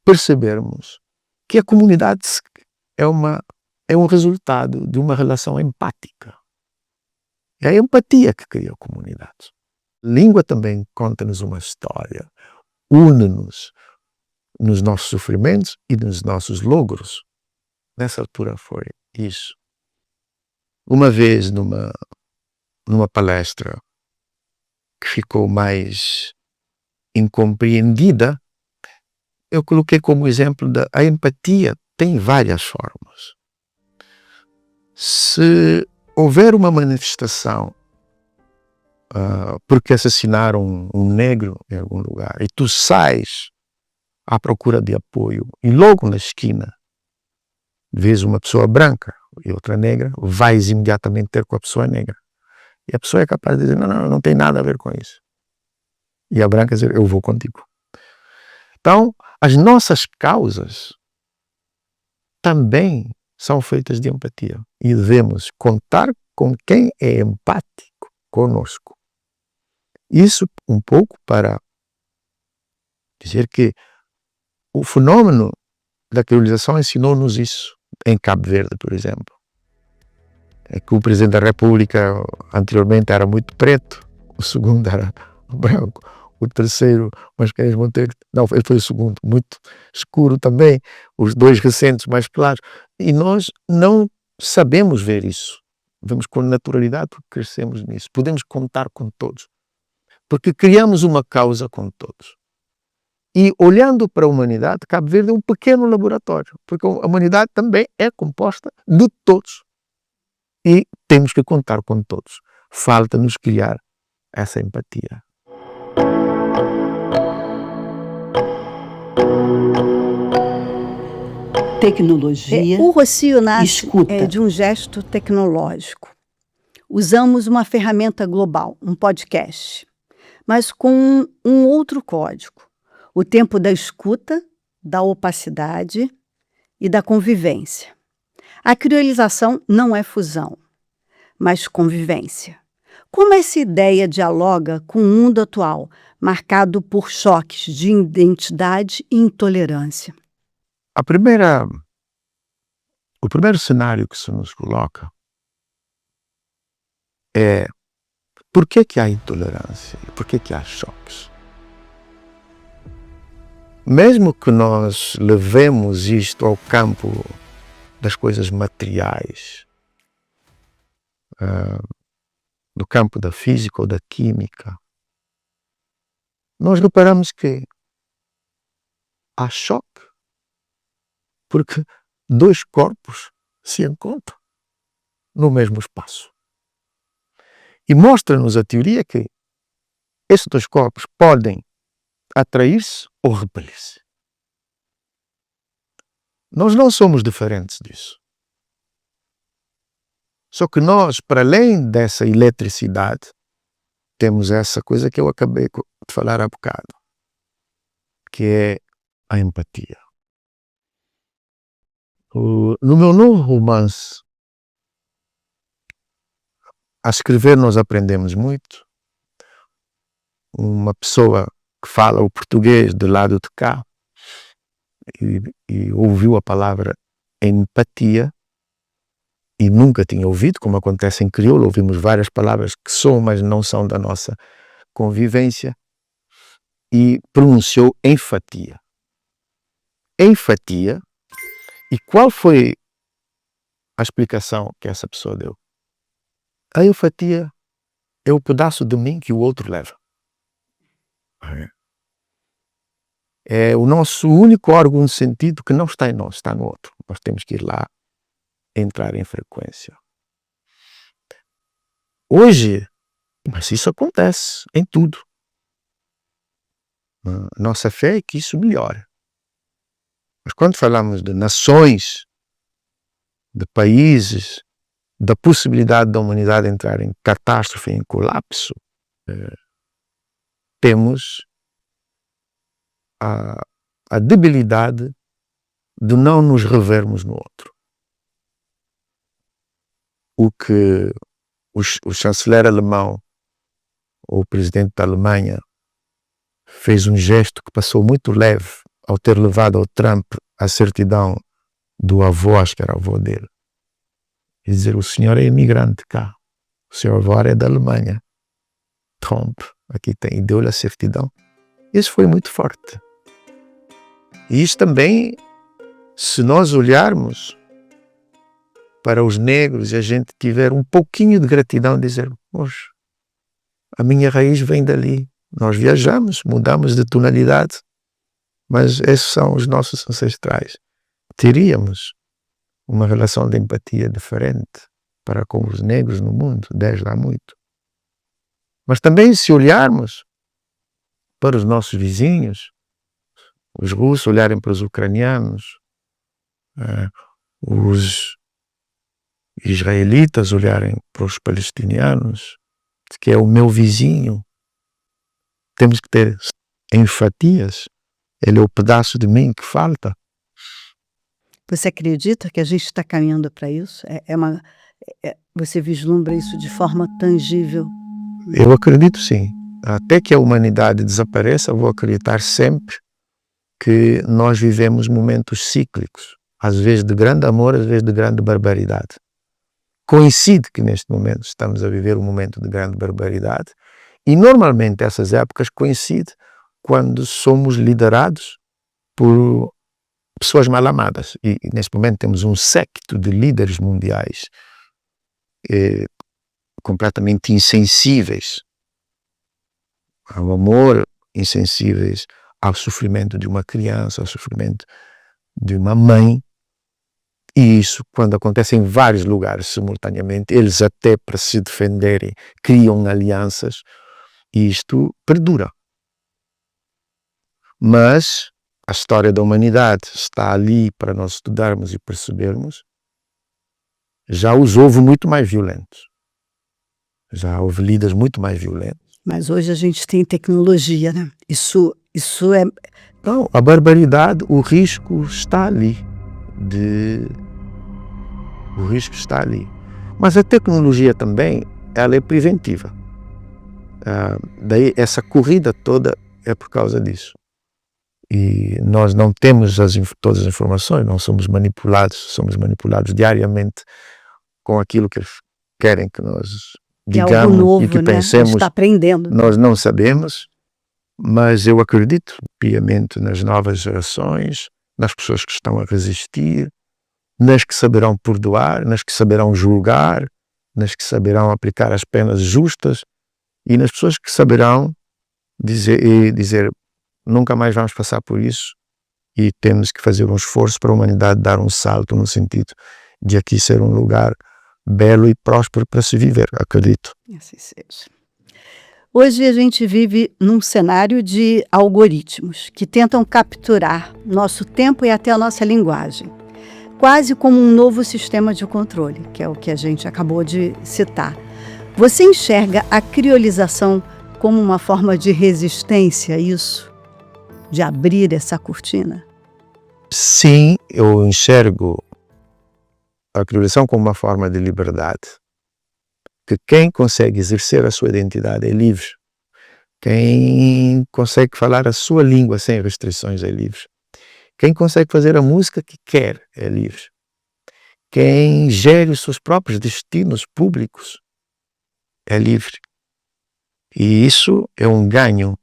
percebermos que a comunidade é um resultado de uma relação empática. É a empatia que cria comunidades. A língua também conta-nos uma história, une-nos nos nossos sofrimentos e nos nossos logros. Nessa altura foi isso. Uma vez, numa palestra que ficou mais incompreendida, eu coloquei como exemplo a empatia tem várias formas. Se houver uma manifestação porque assassinaram um negro em algum lugar e tu sais à procura de apoio e logo na esquina vês uma pessoa branca e outra negra, vais imediatamente ter com a pessoa negra. E a pessoa é capaz de dizer: não tem nada a ver com isso. E a branca dizer: eu vou contigo. Então, as nossas causas também são feitas de empatia. E devemos contar com quem é empático conosco. Isso um pouco para dizer que o fenômeno da criolização ensinou-nos isso. Em Cabo Verde, por exemplo. É que o Presidente da República anteriormente era muito preto, o segundo era branco, o terceiro, Mascarenhas Monteiro, não, ele foi o segundo, muito escuro também, os 2 recentes mais claros. E nós não sabemos ver isso. Vemos com naturalidade porque crescemos nisso. Podemos contar com todos. Porque criamos uma causa com todos. E olhando para a humanidade, Cabo Verde é um pequeno laboratório, porque a humanidade também é composta de todos. E temos que contar com todos. Falta-nos criar essa empatia. tecnologia, O Rocio nasce escuta. de um gesto tecnológico. Usamos uma ferramenta global, um podcast, mas com um outro código. O tempo da escuta, da opacidade e da convivência. A criolização não é fusão, mas convivência. Como essa ideia dialoga com o mundo atual, marcado por choques de identidade e intolerância? O primeiro cenário que se nos coloca é por que há intolerância e por que há choques? Mesmo que nós levemos isto ao campo das coisas materiais, do campo da física ou da química, nós reparamos que há choque porque dois corpos se encontram no mesmo espaço. E mostra-nos a teoria que esses dois corpos podem atrair-se ou repelir-se. Nós não somos diferentes disso. Só que nós, para além dessa eletricidade, temos essa coisa que eu acabei de falar há bocado, que é a empatia. No meu novo romance, a escrever nós aprendemos muito. Uma pessoa que fala o português do lado de cá e ouviu a palavra empatia e nunca tinha ouvido, como acontece em crioulo, ouvimos várias palavras que são, mas não são da nossa convivência, e pronunciou enfatia. Enfatia. E qual foi a explicação que essa pessoa deu? A enfatia é o pedaço de mim que o outro leva. É o nosso único órgão de sentido que não está em nós, está no outro. Nós temos que ir lá, entrar em frequência. Hoje, mas isso acontece em tudo. A nossa fé é que isso melhore. Mas quando falamos de nações, de países, da possibilidade da humanidade entrar em catástrofe, em colapso, temos a debilidade de não nos revermos no outro. O que o chanceler alemão, ou o presidente da Alemanha, fez um gesto que passou muito leve ao ter levado ao Trump a certidão do avô, acho que era o avô dele. E dizer, o senhor é imigrante cá, o seu avô é da Alemanha. Trump, aqui tem, e deu-lhe a certidão. Isso foi muito forte. E isso também, se nós olharmos para os negros e a gente tiver um pouquinho de gratidão, dizer, poxa, a minha raiz vem dali. Nós viajamos, mudamos de tonalidade, mas esses são os nossos ancestrais. Teríamos uma relação de empatia diferente para com os negros no mundo, desde há muito. Mas também, se olharmos para os nossos vizinhos, os russos olharem para os ucranianos, os israelitas olharem para os palestinianos, que é o meu vizinho, temos que ter enfatias. Ele é o pedaço de mim que falta. Você acredita que a gente está caminhando para isso? Você vislumbra isso de forma tangível? Eu acredito sim. Até que a humanidade desapareça, eu vou acreditar sempre que nós vivemos momentos cíclicos, às vezes de grande amor, às vezes de grande barbaridade. Coincide que neste momento estamos a viver um momento de grande barbaridade e normalmente essas épocas coincidem quando somos liderados por pessoas mal amadas. E neste momento temos um séquito de líderes mundiais completamente insensíveis ao amor, insensíveis ao sofrimento de uma criança, ao sofrimento de uma mãe. E isso, quando acontece em vários lugares simultaneamente, eles até para se defenderem criam alianças e isto perdura. Mas a história da humanidade está ali para nós estudarmos e percebermos, já houve muito mais violentos. Já houve líderes muito mais violentos. Mas hoje a gente tem tecnologia, né? Isso é... Não, a barbaridade, o risco está ali. O risco está ali. Mas a tecnologia também, ela é preventiva. Daí essa corrida toda é por causa disso. E nós não temos todas as informações, não somos manipulados diariamente com aquilo que eles querem que nós digamos, é algo novo, e que né? pensemos. A gente está aprendendo. Nós não sabemos, mas eu acredito piamente nas novas gerações, nas pessoas que estão a resistir, nas que saberão perdoar, nas que saberão julgar, nas que saberão aplicar as penas justas e nas pessoas que saberão dizer nunca mais vamos passar por isso e temos que fazer um esforço para a humanidade dar um salto no sentido de aqui ser um lugar belo e próspero para se viver, acredito. Assim seja. Hoje a gente vive num cenário de algoritmos que tentam capturar nosso tempo e até a nossa linguagem, quase como um novo sistema de controle, que é o que a gente acabou de citar. Você enxerga a criolização como uma forma de resistência a isso? De abrir essa cortina? Sim, eu enxergo a criolização como uma forma de liberdade. Que quem consegue exercer a sua identidade é livre. Quem consegue falar a sua língua sem restrições é livre. Quem consegue fazer a música que quer é livre. Quem gere os seus próprios destinos públicos é livre. E isso é um ganho.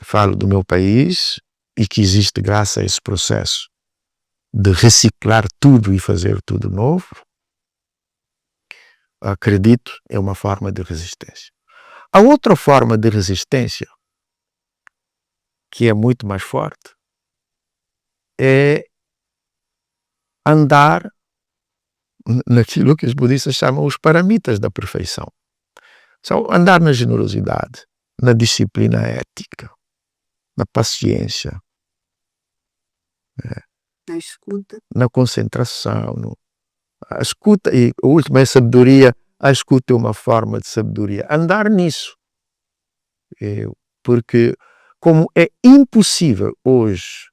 Falo do meu país e que existe graças a esse processo de reciclar tudo e fazer tudo novo. Acredito, é uma forma de resistência. A outra forma de resistência, que é muito mais forte, é andar naquilo que os budistas chamam os paramitas da perfeição. São andar na generosidade, na disciplina ética, na paciência, Na escuta. na concentração, a escuta, e a última é a sabedoria. A escuta é uma forma de sabedoria. Andar nisso. Porque como é impossível hoje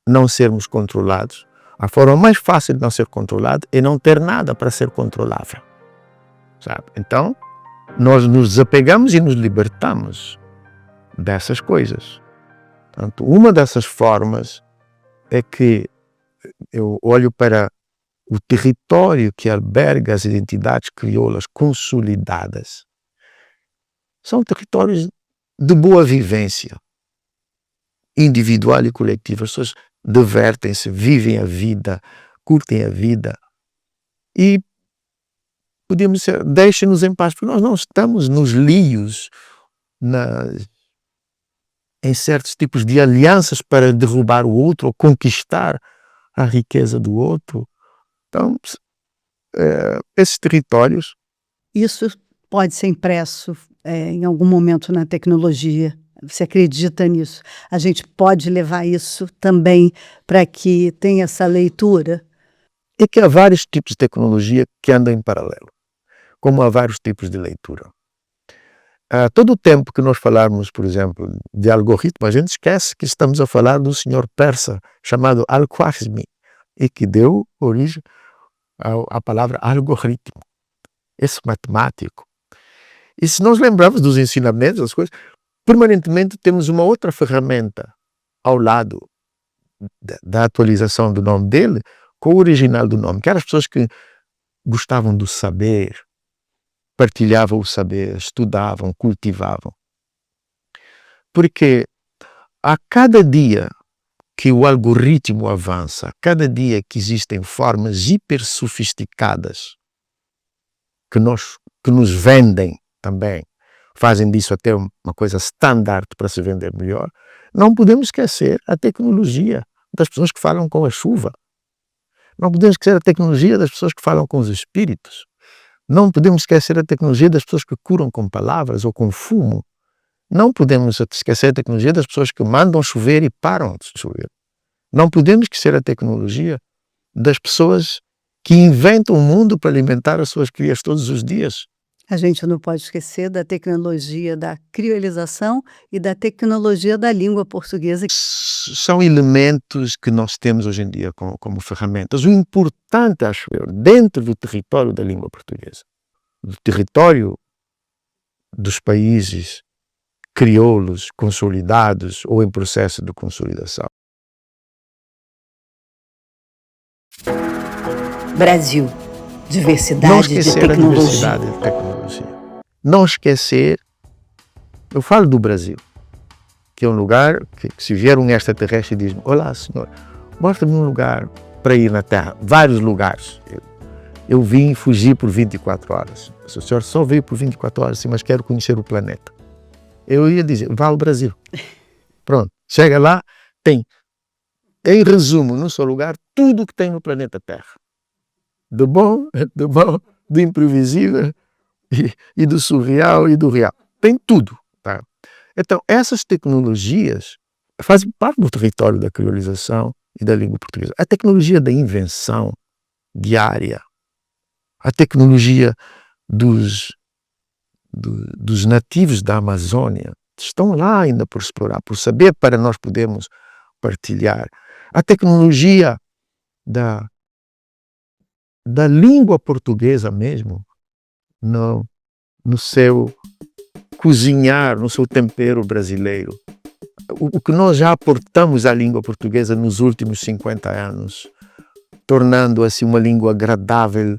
não sermos controlados, a forma mais fácil de não ser controlado é não ter nada para ser controlável. Sabe? Então, nós nos desapegamos e nos libertamos dessas coisas. Portanto, uma dessas formas é que eu olho para o território que alberga as identidades crioulas consolidadas. São territórios de boa vivência, individual e coletiva. As pessoas divertem-se, vivem a vida, curtem a vida e podemos dizer, deixem-nos em paz, porque nós não estamos nos lios, em certos tipos de alianças para derrubar o outro ou conquistar a riqueza do outro. Então, esses territórios... Isso pode ser impresso em algum momento na tecnologia. Você acredita nisso? A gente pode levar isso também para que tenha essa leitura? É que há vários tipos de tecnologia que andam em paralelo, como há vários tipos de leitura. Todo o tempo que nós falarmos, por exemplo, de algoritmo, a gente esquece que estamos a falar de um senhor persa chamado Al-Khwarizmi e que deu origem à palavra algoritmo, esse matemático. E se nós lembrarmos dos ensinamentos, das coisas, permanentemente temos uma outra ferramenta ao lado da atualização do nome dele com o original do nome, que eram as pessoas que gostavam do saber, partilhavam o saber, estudavam, cultivavam. Porque a cada dia que o algoritmo avança, a cada dia que existem formas hiper sofisticadas que nos vendem também, fazem disso até uma coisa standard para se vender melhor, não podemos esquecer a tecnologia das pessoas que falam com a chuva. Não podemos esquecer a tecnologia das pessoas que falam com os espíritos. Não podemos esquecer a tecnologia das pessoas que curam com palavras ou com fumo. Não podemos esquecer a tecnologia das pessoas que mandam chover e param de chover. Não podemos esquecer a tecnologia das pessoas que inventam o mundo para alimentar as suas crias todos os dias. A gente não pode esquecer da tecnologia da criolização e da tecnologia da língua portuguesa. São elementos que nós temos hoje em dia como ferramentas. O importante, acho eu, dentro do território da língua portuguesa, do território dos países crioulos consolidados ou em processo de consolidação. Brasil, diversidade Não esquecer de tecnologia. a diversidade de tecnologia. Não esquecer, eu falo do Brasil, que é um lugar que se vier um extraterrestre e diz: olá senhor, mostra-me um lugar para ir na Terra, vários lugares. Eu vim fugir por 24 horas. O senhor só veio por 24 horas, sim, mas quero conhecer o planeta. Eu ia dizer: vá ao Brasil. Pronto, chega lá, tem, em resumo, num só lugar, tudo o que tem no planeta Terra. Do bom, do imprevisível e do surreal e do real. Tem tudo. Tá? Então, essas tecnologias fazem parte do território da criolização e da língua portuguesa. A tecnologia da invenção diária, a tecnologia dos nativos da Amazônia, estão lá ainda por explorar, por saber, para nós podermos partilhar. A tecnologia da língua portuguesa mesmo, no seu cozinhar, no seu tempero brasileiro. O que nós já aportamos à língua portuguesa nos últimos 50 anos, tornando assim uma língua agradável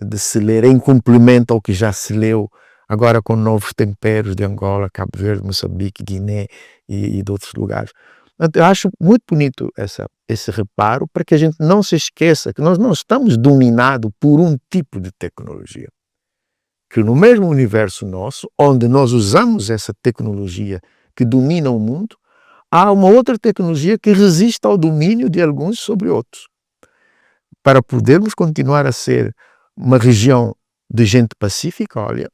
de se ler, em complemento ao que já se leu, agora com novos temperos de Angola, Cabo Verde, Moçambique, Guiné e de outros lugares. Eu acho muito bonito esse reparo, para que a gente não se esqueça que nós não estamos dominados por um tipo de tecnologia. Que no mesmo universo nosso, onde nós usamos essa tecnologia que domina o mundo, há uma outra tecnologia que resiste ao domínio de alguns sobre outros. Para podermos continuar a ser uma região de gente pacífica, olha,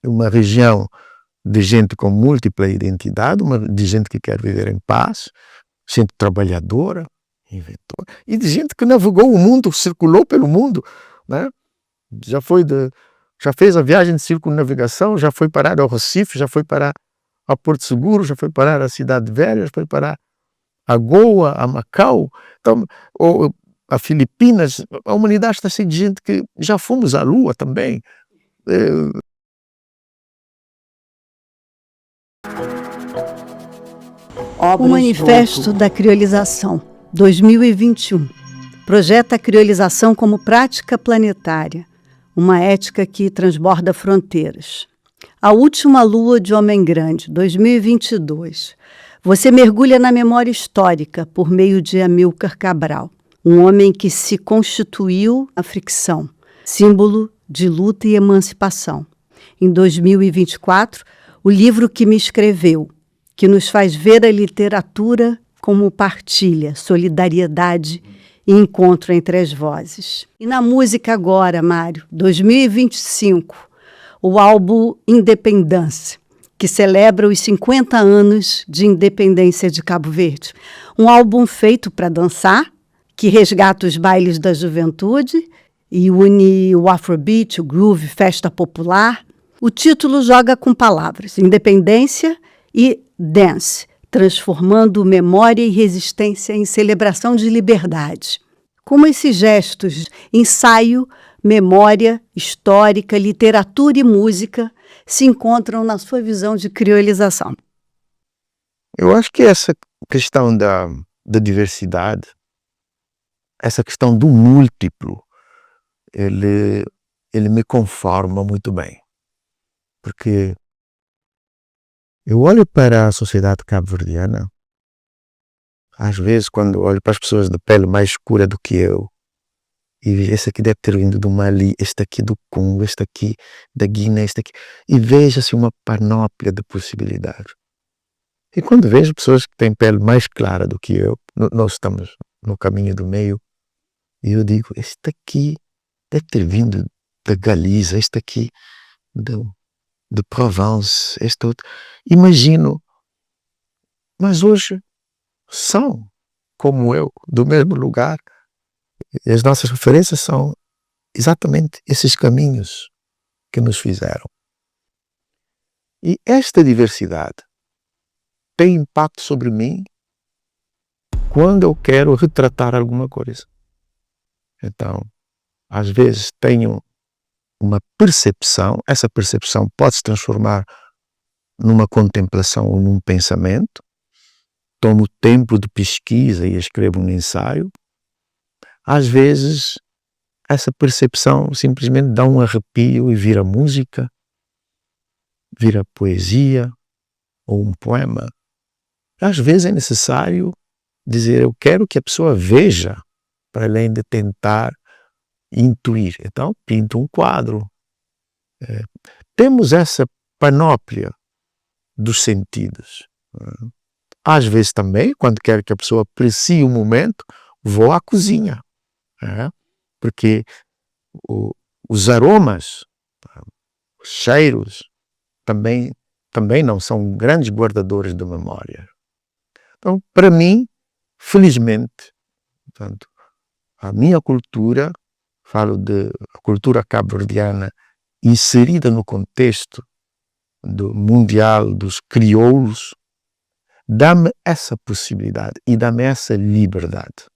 uma região de gente com múltipla identidade, de gente que quer viver em paz, gente trabalhadora, inventora, e de gente que navegou o mundo, circulou pelo mundo, né? Já fez a viagem de circunnavegação, já foi parar ao Recife, já foi parar a Porto Seguro, já foi parar a Cidade Velha, já foi parar a Goa, a Macau, então, ou a Filipinas. A humanidade está cheia de gente que já fomos à Lua também. O Manifesto da Criolização, 2021, projeta a criolização como prática planetária, uma ética que transborda fronteiras. A Última Lua de Homem Grande, 2022. Você mergulha na memória histórica por meio de Amílcar Cabral, um homem que se constituiu a fricção, símbolo de luta e emancipação. Em 2024, o livro que me escreveu, que nos faz ver a literatura como partilha, solidariedade e encontro entre as vozes. E na música agora, Mário, 2025, o álbum Independência, que celebra os 50 anos de independência de Cabo Verde. Um álbum feito para dançar, que resgata os bailes da juventude e une o afrobeat, o groove, festa popular. O título joga com palavras, independência e dance, transformando memória e resistência em celebração de liberdade. Como esses gestos, ensaio, memória histórica, literatura e música se encontram na sua visão de criolização? Eu acho que essa questão da diversidade, essa questão do múltiplo, ele me conforma muito bem. Porque eu olho para a sociedade cabo-verdiana, às vezes quando olho para as pessoas de pele mais escura do que eu, e vejo: esse aqui deve ter vindo do Mali, este aqui do Congo, este aqui da Guiné, este aqui, e vejo assim uma panóplia de possibilidades. E quando vejo pessoas que têm pele mais clara do que eu, nós estamos no caminho do meio, e eu digo: este aqui deve ter vindo da Galiza, este aqui de Provence, este outro. Imagino, mas hoje são como eu, do mesmo lugar. E as nossas referências são exatamente esses caminhos que nos fizeram. E esta diversidade tem impacto sobre mim quando eu quero retratar alguma coisa. Então, às vezes tenho uma percepção, essa percepção pode se transformar numa contemplação ou num pensamento, tomo tempo de pesquisa e escrevo um ensaio. Às vezes, essa percepção simplesmente dá um arrepio e vira música, vira poesia ou um poema. Às vezes é necessário dizer, eu quero que a pessoa veja, para além de tentar intuir. Então, pinto um quadro. Temos essa panóplia dos sentidos. Às vezes também, quando quero que a pessoa aprecie o momento, vou à cozinha. Porque os aromas, os cheiros, também não são grandes guardadores de memória. Então, para mim, felizmente, portanto, a minha cultura, falo de a cultura cabo-verdiana inserida no contexto mundial dos crioulos, dá-me essa possibilidade e dá-me essa liberdade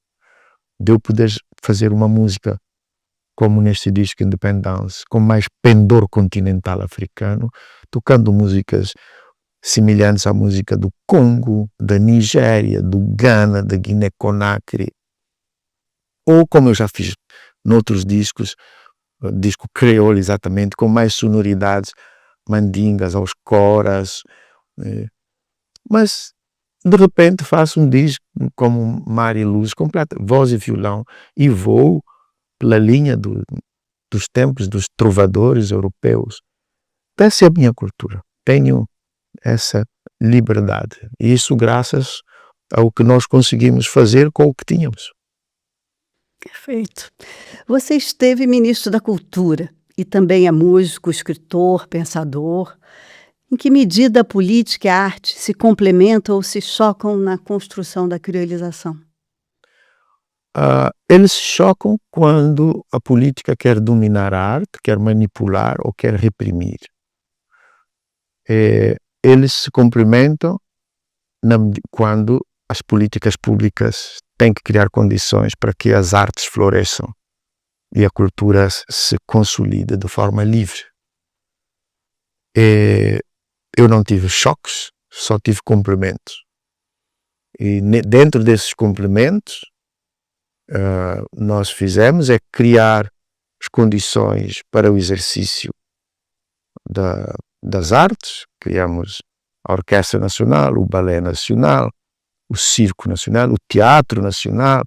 de eu poder fazer uma música como neste disco Independence, com mais pendor continental africano, tocando músicas semelhantes à música do Congo, da Nigéria, do Ghana, da Guiné-Conakry, ou como eu já fiz noutros discos, disco crioulo exatamente, com mais sonoridades, mandingas, aos coras, mas de repente faço um disco como Mar e Luz, completa, voz e violão, e vou pela linha dos tempos dos trovadores europeus. Essa é a minha cultura. Tenho essa liberdade. E isso graças ao que nós conseguimos fazer com o que tínhamos. Perfeito. Você esteve ministro da Cultura e também é músico, escritor, pensador. Em que medida a política e a arte se complementam ou se chocam na construção da criolização? Eles se chocam quando a política quer dominar a arte, quer manipular ou quer reprimir. Eles se complementam quando as políticas públicas têm que criar condições para que as artes floresçam e a cultura se consolide de forma livre. Eu não tive choques, só tive complementos. E dentro desses complementos, nós fizemos é criar as condições para o exercício das artes. Criamos a Orquestra Nacional, o Balé Nacional, o Circo Nacional, o Teatro Nacional,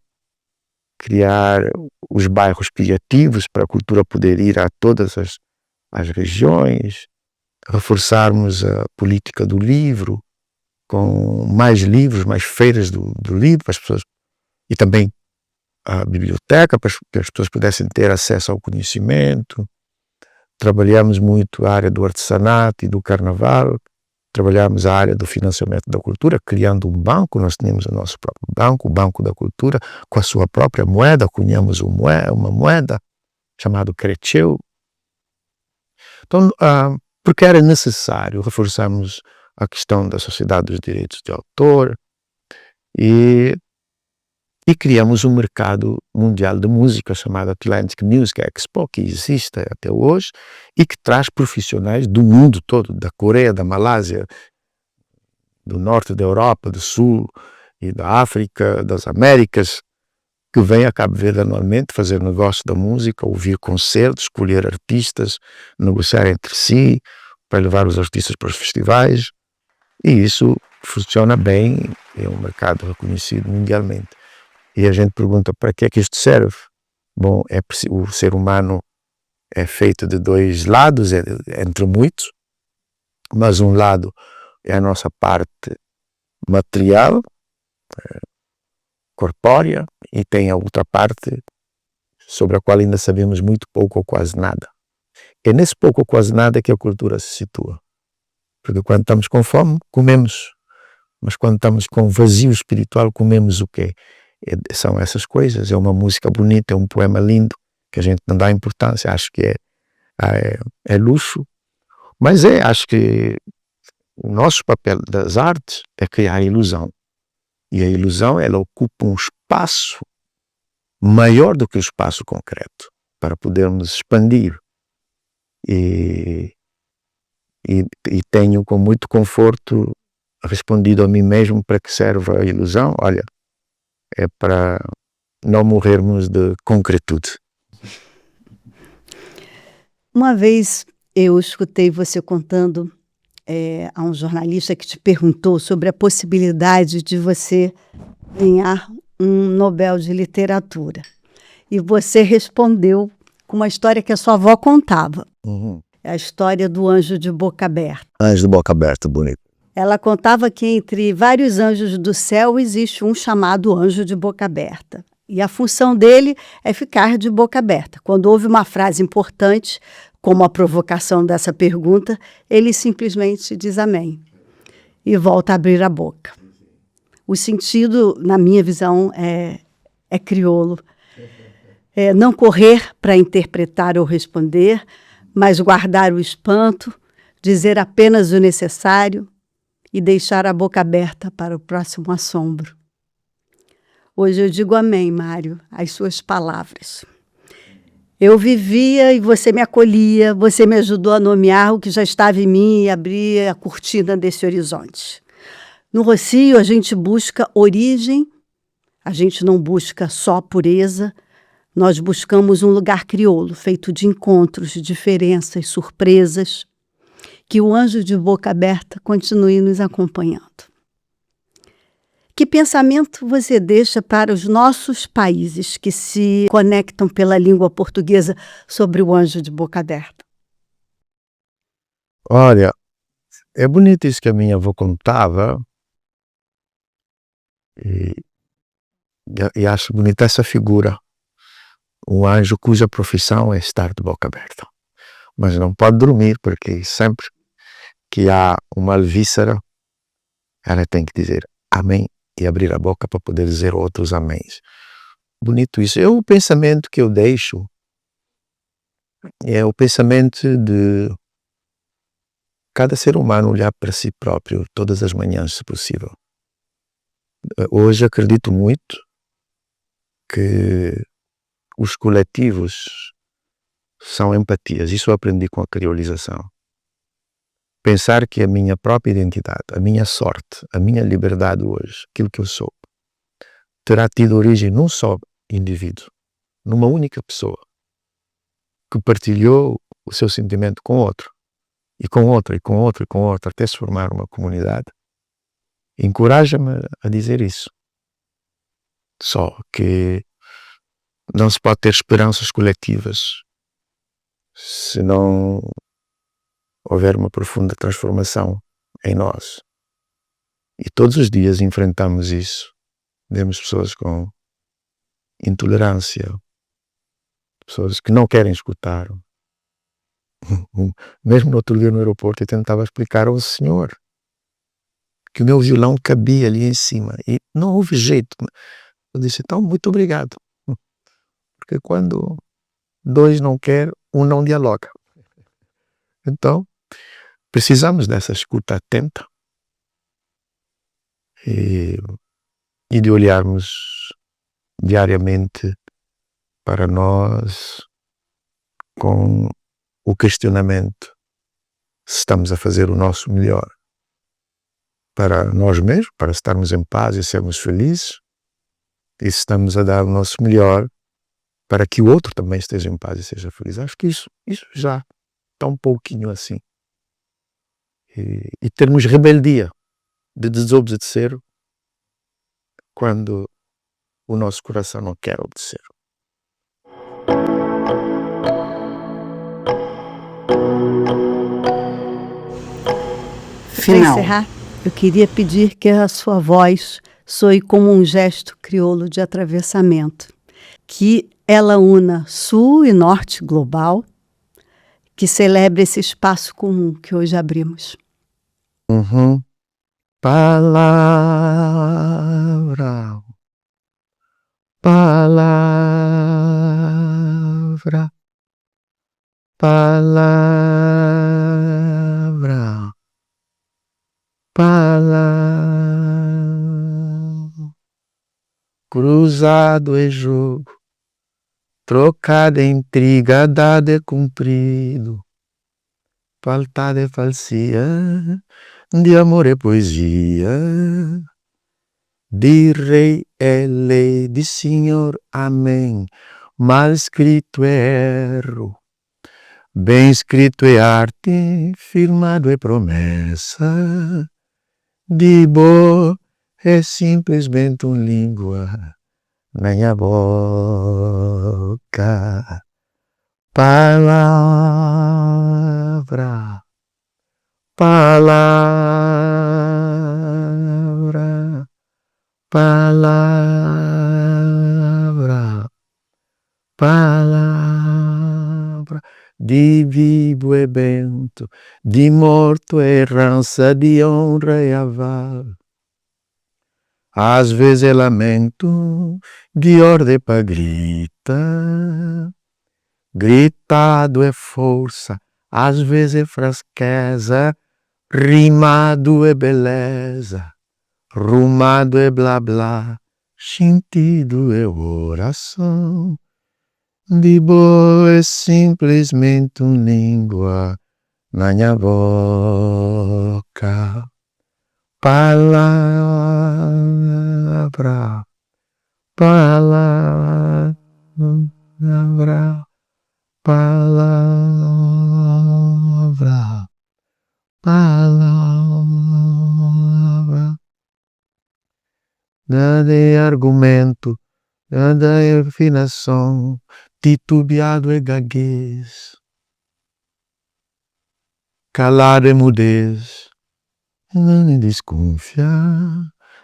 criar os bairros criativos para a cultura poder ir a todas as regiões, reforçarmos a política do livro, com mais livros, mais feiras do livro, para as pessoas, e também a biblioteca, para que as pessoas pudessem ter acesso ao conhecimento. Trabalhamos muito a área do artesanato e do carnaval, trabalhamos a área do financiamento da cultura, criando um banco. Nós tínhamos o nosso próprio banco, o Banco da Cultura, com a sua própria moeda, cunhamos uma moeda chamada Creteu. Então, porque era necessário reforçarmos a questão da Sociedade dos Direitos de Autor e criamos um mercado mundial de música chamado Atlantic Music Expo, que existe até hoje e que traz profissionais do mundo todo, da Coreia, da Malásia, do norte da Europa, do sul e da África, das Américas, que vêm a Cabo Verde anualmente fazer negócio da música, ouvir concertos, escolher artistas, negociar entre si, para levar os artistas para os festivais. E isso funciona bem, é um mercado reconhecido mundialmente. E a gente pergunta, para que é que isto serve? Bom, o ser humano é feito de dois lados, entre muitos, mas um lado é a nossa parte material, corpórea, e tem a outra parte sobre a qual ainda sabemos muito pouco ou quase nada. É nesse pouco ou quase nada que a cultura se situa. Porque quando estamos com fome, comemos. Mas quando estamos com vazio espiritual, comemos o quê? São essas coisas, é uma música bonita, é um poema lindo, que a gente não dá importância, acho que é luxo, mas acho que o nosso papel das artes é criar a ilusão, e a ilusão ela ocupa um espaço maior do que o espaço concreto, para podermos expandir, e tenho com muito conforto respondido a mim mesmo para que serve a ilusão. Olha, é para não morrermos de concretude. Uma vez eu escutei você contando a um jornalista que te perguntou sobre a possibilidade de você ganhar um Nobel de Literatura. E você respondeu com uma história que a sua avó contava. É a história do anjo de boca aberta. Anjo de boca aberta, bonito. Ela contava que entre vários anjos do céu existe um chamado anjo de boca aberta. E a função dele é ficar de boca aberta. Quando houve uma frase importante, como a provocação dessa pergunta, ele simplesmente diz amém e volta a abrir a boca. O sentido, na minha visão, é crioulo. É não correr para interpretar ou responder, mas guardar o espanto, dizer apenas o necessário e deixar a boca aberta para o próximo assombro. Hoje eu digo amém, Mário, às suas palavras. Eu vivia e você me acolhia, você me ajudou a nomear o que já estava em mim e abrir a cortina desse horizonte. No Rossio a gente busca origem, a gente não busca só pureza, nós buscamos um lugar crioulo, feito de encontros, de diferenças, surpresas, que o anjo de boca aberta continue nos acompanhando. Que pensamento você deixa para os nossos países que se conectam pela língua portuguesa sobre o anjo de boca aberta? Olha, é bonito isso que a minha avó contava, e acho bonita essa figura, um anjo cuja profissão é estar de boca aberta, mas não pode dormir, porque sempre que há uma alvísara, ela tem que dizer amém e abrir a boca para poder dizer outros améns. Bonito isso. O pensamento que eu deixo é o pensamento de cada ser humano olhar para si próprio todas as manhãs, se possível. Hoje acredito muito que os coletivos são empatias. Isso eu aprendi com a criolização. Pensar que a minha própria identidade, a minha sorte, a minha liberdade hoje, aquilo que eu sou, terá tido origem num só indivíduo, numa única pessoa, que partilhou o seu sentimento com outro, e com outro, e com outro, e com outro, até se formar uma comunidade. Encoraja-me a dizer isso. Só que não se pode ter esperanças coletivas se não houver uma profunda transformação em nós. E todos os dias enfrentamos isso. Vemos pessoas com intolerância, pessoas que não querem escutar. Mesmo no outro dia no aeroporto eu tentava explicar ao senhor que o meu violão cabia ali em cima e não houve jeito. Eu disse, então, muito obrigado. Porque quando dois não querem, um não dialoga. Então, precisamos dessa escuta atenta e de olharmos diariamente para nós com o questionamento se estamos a fazer o nosso melhor para nós mesmos, para estarmos em paz e sermos felizes, e se estamos a dar o nosso melhor para que o outro também esteja em paz e seja feliz. Acho que isso já está um pouquinho assim. E termos rebeldia de desobedecer quando o nosso coração não quer obedecer. Para encerrar, eu queria pedir que a sua voz soe como um gesto crioulo de atravessamento, que ela una sul e norte global, que celebre esse espaço comum que hoje abrimos. Palavra palavra, palavra, palavra. Cruzado é jogo, trocado é intriga, dado é cumprido, faltado é falsia, de amor é poesia, de rei é lei, de senhor amém, mal escrito é erro, bem escrito é arte, firmado é promessa, de boa é simplesmente língua na minha boca. Palavra, palavra, palavra, palavra. De vivo é bento, de morto é herança, de honra é aval. Às vezes é lamento, de ordem pra grita. Gritado é força, às vezes é fraqueza. Rimado é beleza, rumado é blá blá. Sentido é oração. De boa é simplesmente língua na minha boca. Palavra, palavra, palavra, palavra. Nada é argumento, nada é afinação, titubeado é gaguez, calado é mudez. Não desconfiar,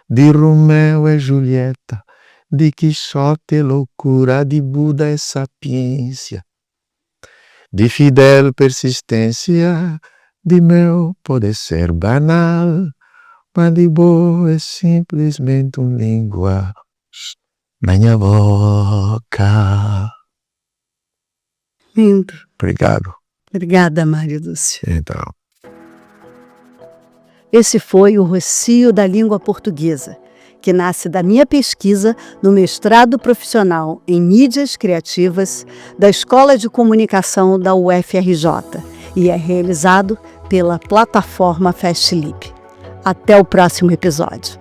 de Romeu é Julieta, de Quixote é loucura, de Buda é sapiência, de Fidel persistência, de meu pode ser banal, mas de boa é simplesmente língua na minha boca. Lindo. Obrigado. Obrigada, Mário Lúcio. Então. Esse foi o Rocio da Língua Portuguesa, que nasce da minha pesquisa no mestrado profissional em mídias criativas da Escola de Comunicação da UFRJ e é realizado pela plataforma FastLip. Até o próximo episódio.